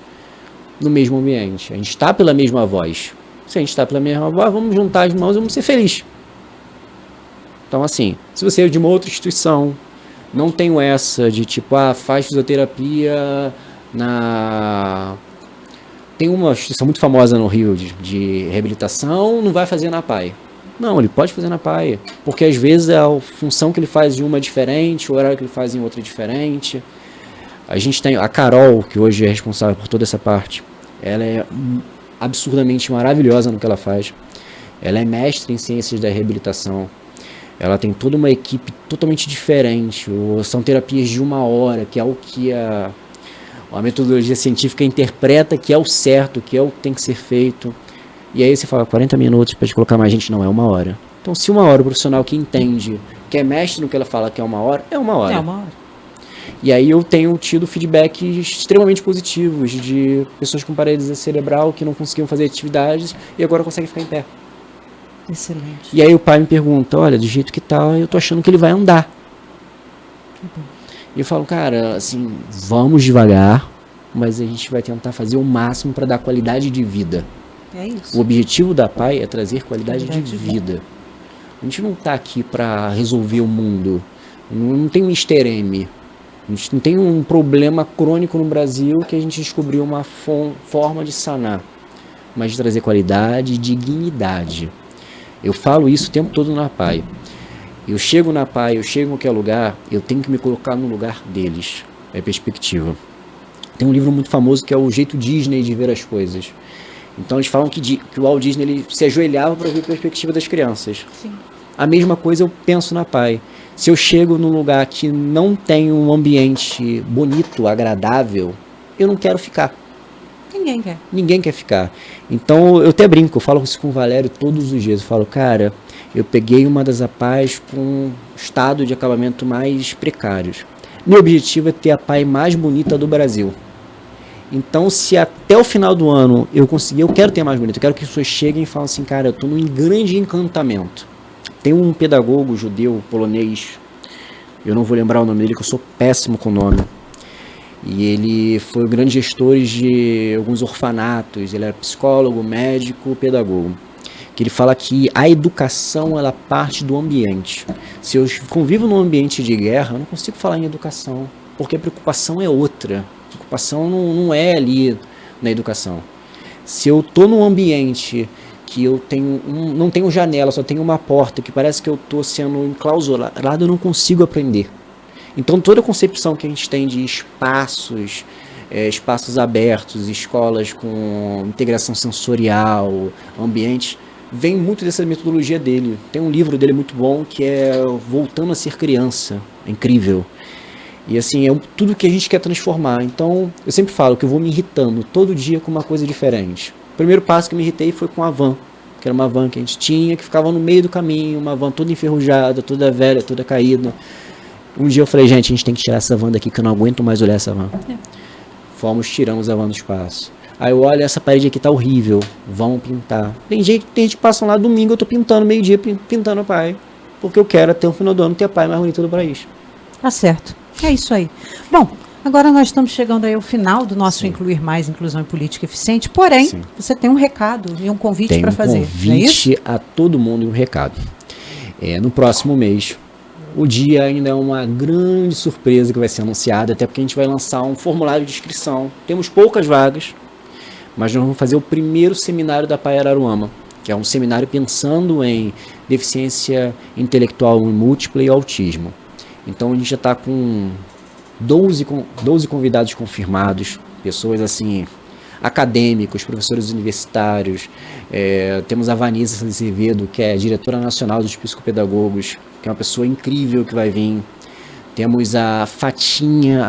no mesmo ambiente. A gente está pela mesma voz. Se a gente está pela mesma voz, vamos juntar as mãos e vamos ser felizes. Então, assim, se você é de uma outra instituição, não tenho essa de tipo, faz fisioterapia na... Tem uma instituição muito famosa no Rio de reabilitação, não vai fazer na PAI. Não, ele pode fazer na PAI, porque às vezes a função que ele faz em uma é diferente, o horário que ele faz em outra é diferente. A gente tem a Carol, que hoje é responsável por toda essa parte. Ela é absurdamente maravilhosa no que ela faz. Ela é mestre em ciências da reabilitação. Ela tem toda uma equipe totalmente diferente. São terapias de 1 hora, que é o que a metodologia científica interpreta que é o certo, que é o que tem que ser feito. E aí você fala 40 minutos para te colocar mais gente, não, é 1 hora. Então se 1 hora o profissional que entende, que é mestre no que ela fala que é 1 hora, é 1 hora. É 1 hora. E aí eu tenho tido feedbacks extremamente positivos de pessoas com paralisia cerebral que não conseguiam fazer atividades e agora conseguem ficar em pé. Excelente. E aí o pai me pergunta, olha, do jeito que tá, eu tô achando que ele vai andar. E eu falo, cara, assim, vamos devagar, mas a gente vai tentar fazer o máximo para dar qualidade de vida. É isso. O objetivo da PAI é trazer qualidade de vida. A gente não tá aqui para resolver o mundo. Não tem um Mr. M. A gente não tem um problema crônico no Brasil que a gente descobriu uma forma de sanar, mas de trazer qualidade e dignidade. Eu falo isso o tempo todo na PAI. Eu chego na PAI, eu chego em qualquer lugar, eu tenho que me colocar no lugar deles. É perspectiva. Tem um livro muito famoso que é O Jeito Disney de Ver as Coisas. Então eles falam que o Walt Disney ele se ajoelhava para ver a perspectiva das crianças. Sim. A mesma coisa eu penso na PAI. Se eu chego num lugar que não tem um ambiente bonito, agradável, eu não quero ficar. Ninguém quer. Ninguém quer ficar. Então eu até brinco, eu falo isso com o Valério todos os dias. Eu falo, cara, eu peguei uma das APAIs com estado de acabamento mais precários. Meu objetivo é ter a PAI mais bonita do Brasil. Então, se até o final do ano eu conseguir, eu quero ter mais bonito. Eu quero que as pessoas cheguem e falem assim, cara, eu estou num grande encantamento. Tem um pedagogo judeu, polonês, eu não vou lembrar o nome dele, que eu sou péssimo com o nome. E ele foi o grande gestor de alguns orfanatos, ele era psicólogo, médico, pedagogo. Que ele fala que a educação, ela parte do ambiente. Se eu convivo num ambiente de guerra, eu não consigo falar em educação, porque a preocupação é outra. A preocupação não é ali na educação. Se eu estou num ambiente que eu tenho não tenho janela, só tenho uma porta, que parece que eu estou sendo enclausurado, eu não consigo aprender. Então toda a concepção que a gente tem de espaços abertos, escolas com integração sensorial, ambientes, vem muito dessa metodologia dele. Tem um livro dele muito bom que é Voltando a Ser Criança, é incrível. E assim, é tudo que a gente quer transformar. Então eu sempre falo que eu vou me irritando todo dia com uma coisa diferente. O primeiro passo que me irritei foi com a van, que era uma van que a gente tinha, que ficava no meio do caminho, uma van toda enferrujada, toda velha, toda caída. Um dia eu falei, gente, a gente tem que tirar essa van daqui, que eu não aguento mais olhar essa van. Fomos, tiramos a van do espaço. Aí eu olho, essa parede aqui tá horrível, vamos pintar. Tem gente que passa lá domingo, eu tô pintando, meio-dia, pintando a PAI. porque eu quero até o final do ano ter a praia mais bonita do país. Tá certo. É isso aí. Bom, agora nós estamos chegando aí ao final do nosso Incluir Mais, Inclusão e Política Eficiente, porém, você tem um recado e um convite para fazer. Tem um convite a todo mundo e um recado. No próximo mês, o dia ainda é uma grande surpresa que vai ser anunciada, até porque a gente vai lançar um formulário de inscrição. Temos poucas vagas, mas nós vamos fazer o primeiro seminário da PAI Araruama, que é um seminário pensando em deficiência intelectual múltipla e autismo. Então a gente já está com 12 convidados confirmados, pessoas assim, acadêmicos, professores universitários. Temos a Vanessa Azevedo, que é diretora nacional dos psicopedagogos, que é uma pessoa incrível que vai vir. Temos a Fatinha,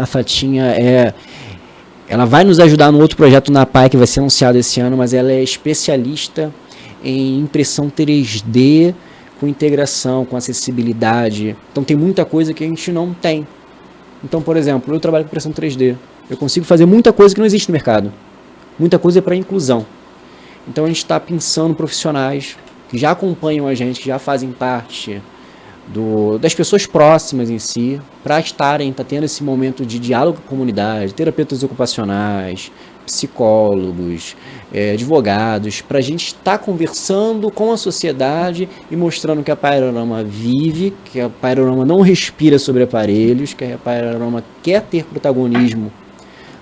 ela vai nos ajudar no outro projeto na PAI que vai ser anunciado esse ano, mas ela é especialista em impressão 3D, com integração, com acessibilidade. Então tem muita coisa que a gente não tem. Então, por exemplo, eu trabalho com impressão 3D. Eu consigo fazer muita coisa que não existe no mercado. Muita coisa é para inclusão. Então a gente está pensando em profissionais que já acompanham a gente, que já fazem parte das pessoas próximas em si, para tá tendo esse momento de diálogo com a comunidade, terapeutas ocupacionais, psicólogos, advogados, para a gente estar conversando com a sociedade e mostrando que a PAI Araruama vive, que a PAI Araruama não respira sobre aparelhos, que a PAI Araruama quer ter protagonismo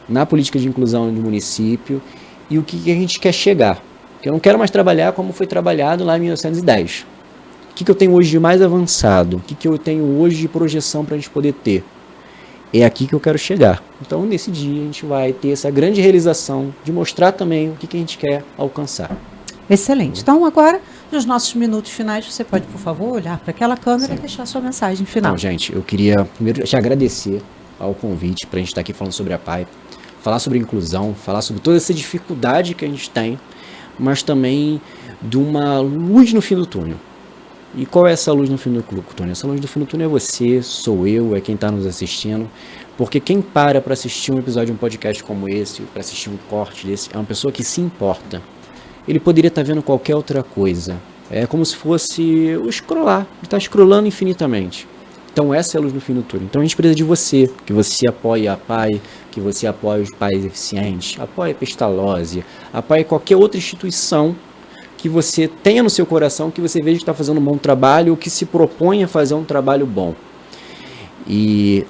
na política de inclusão do município e o que a gente quer chegar. Porque eu não quero mais trabalhar como foi trabalhado lá em 1910. O que eu tenho hoje de mais avançado? O que eu tenho hoje de projeção para a gente poder ter? É aqui que eu quero chegar. Então, nesse dia, a gente vai ter essa grande realização de mostrar também o que a gente quer alcançar. Excelente. Então, agora, nos nossos minutos finais, você pode, por favor, olhar para aquela câmera e deixar a sua mensagem final. Então, gente, eu queria primeiro te agradecer ao convite para a gente estar aqui falando sobre a PAI, falar sobre inclusão, falar sobre toda essa dificuldade que a gente tem, mas também de uma luz no fim do túnel. E qual é essa luz no fim do túnel? Essa luz no fim do túnel é você, sou eu, é quem está nos assistindo. Porque quem para assistir um episódio de um podcast como esse, para assistir um corte desse, é uma pessoa que se importa. Ele poderia estar vendo qualquer outra coisa. É como se fosse o scrollar. Ele está scrollando infinitamente. Então essa é a luz no fim do túnel. Então a gente precisa de você, que você apoie a PAI, que você apoie os pais eficientes, apoie a Pestalozzi, apoie qualquer outra instituição que você tenha no seu coração, que você veja que está fazendo um bom trabalho, ou que se propõe a fazer um trabalho bom. E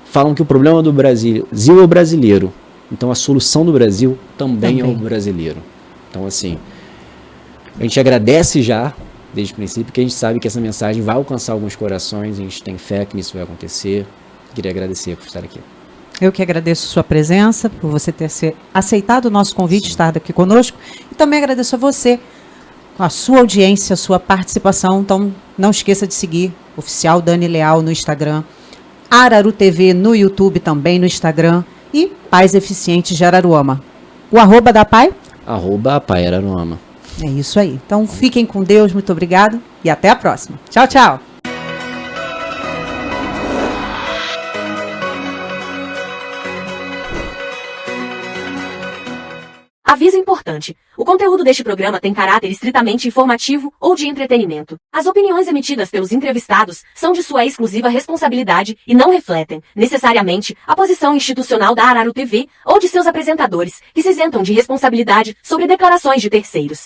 falam que o problema do Brasil é o brasileiro. Então a solução do Brasil também é o brasileiro. Então assim, a gente agradece já, desde o princípio, porque a gente sabe que essa mensagem vai alcançar alguns corações, a gente tem fé que isso vai acontecer. Queria agradecer por estar aqui. Eu que agradeço a sua presença, por você ter aceitado o nosso convite, estar aqui conosco. E também agradeço a você, a sua audiência, a sua participação. Então, não esqueça de seguir Oficial Dani Leal no Instagram, Araru TV no YouTube também no Instagram e Pais Eficientes de Araruama. O arroba da PAI? Arroba PAI Araruama. É isso aí. Então, fiquem com Deus, muito obrigado e até a próxima. Tchau, tchau. Aviso importante. O conteúdo deste programa tem caráter estritamente informativo ou de entretenimento. As opiniões emitidas pelos entrevistados são de sua exclusiva responsabilidade e não refletem, necessariamente, a posição institucional da Araru TV ou de seus apresentadores, que se isentam de responsabilidade sobre declarações de terceiros.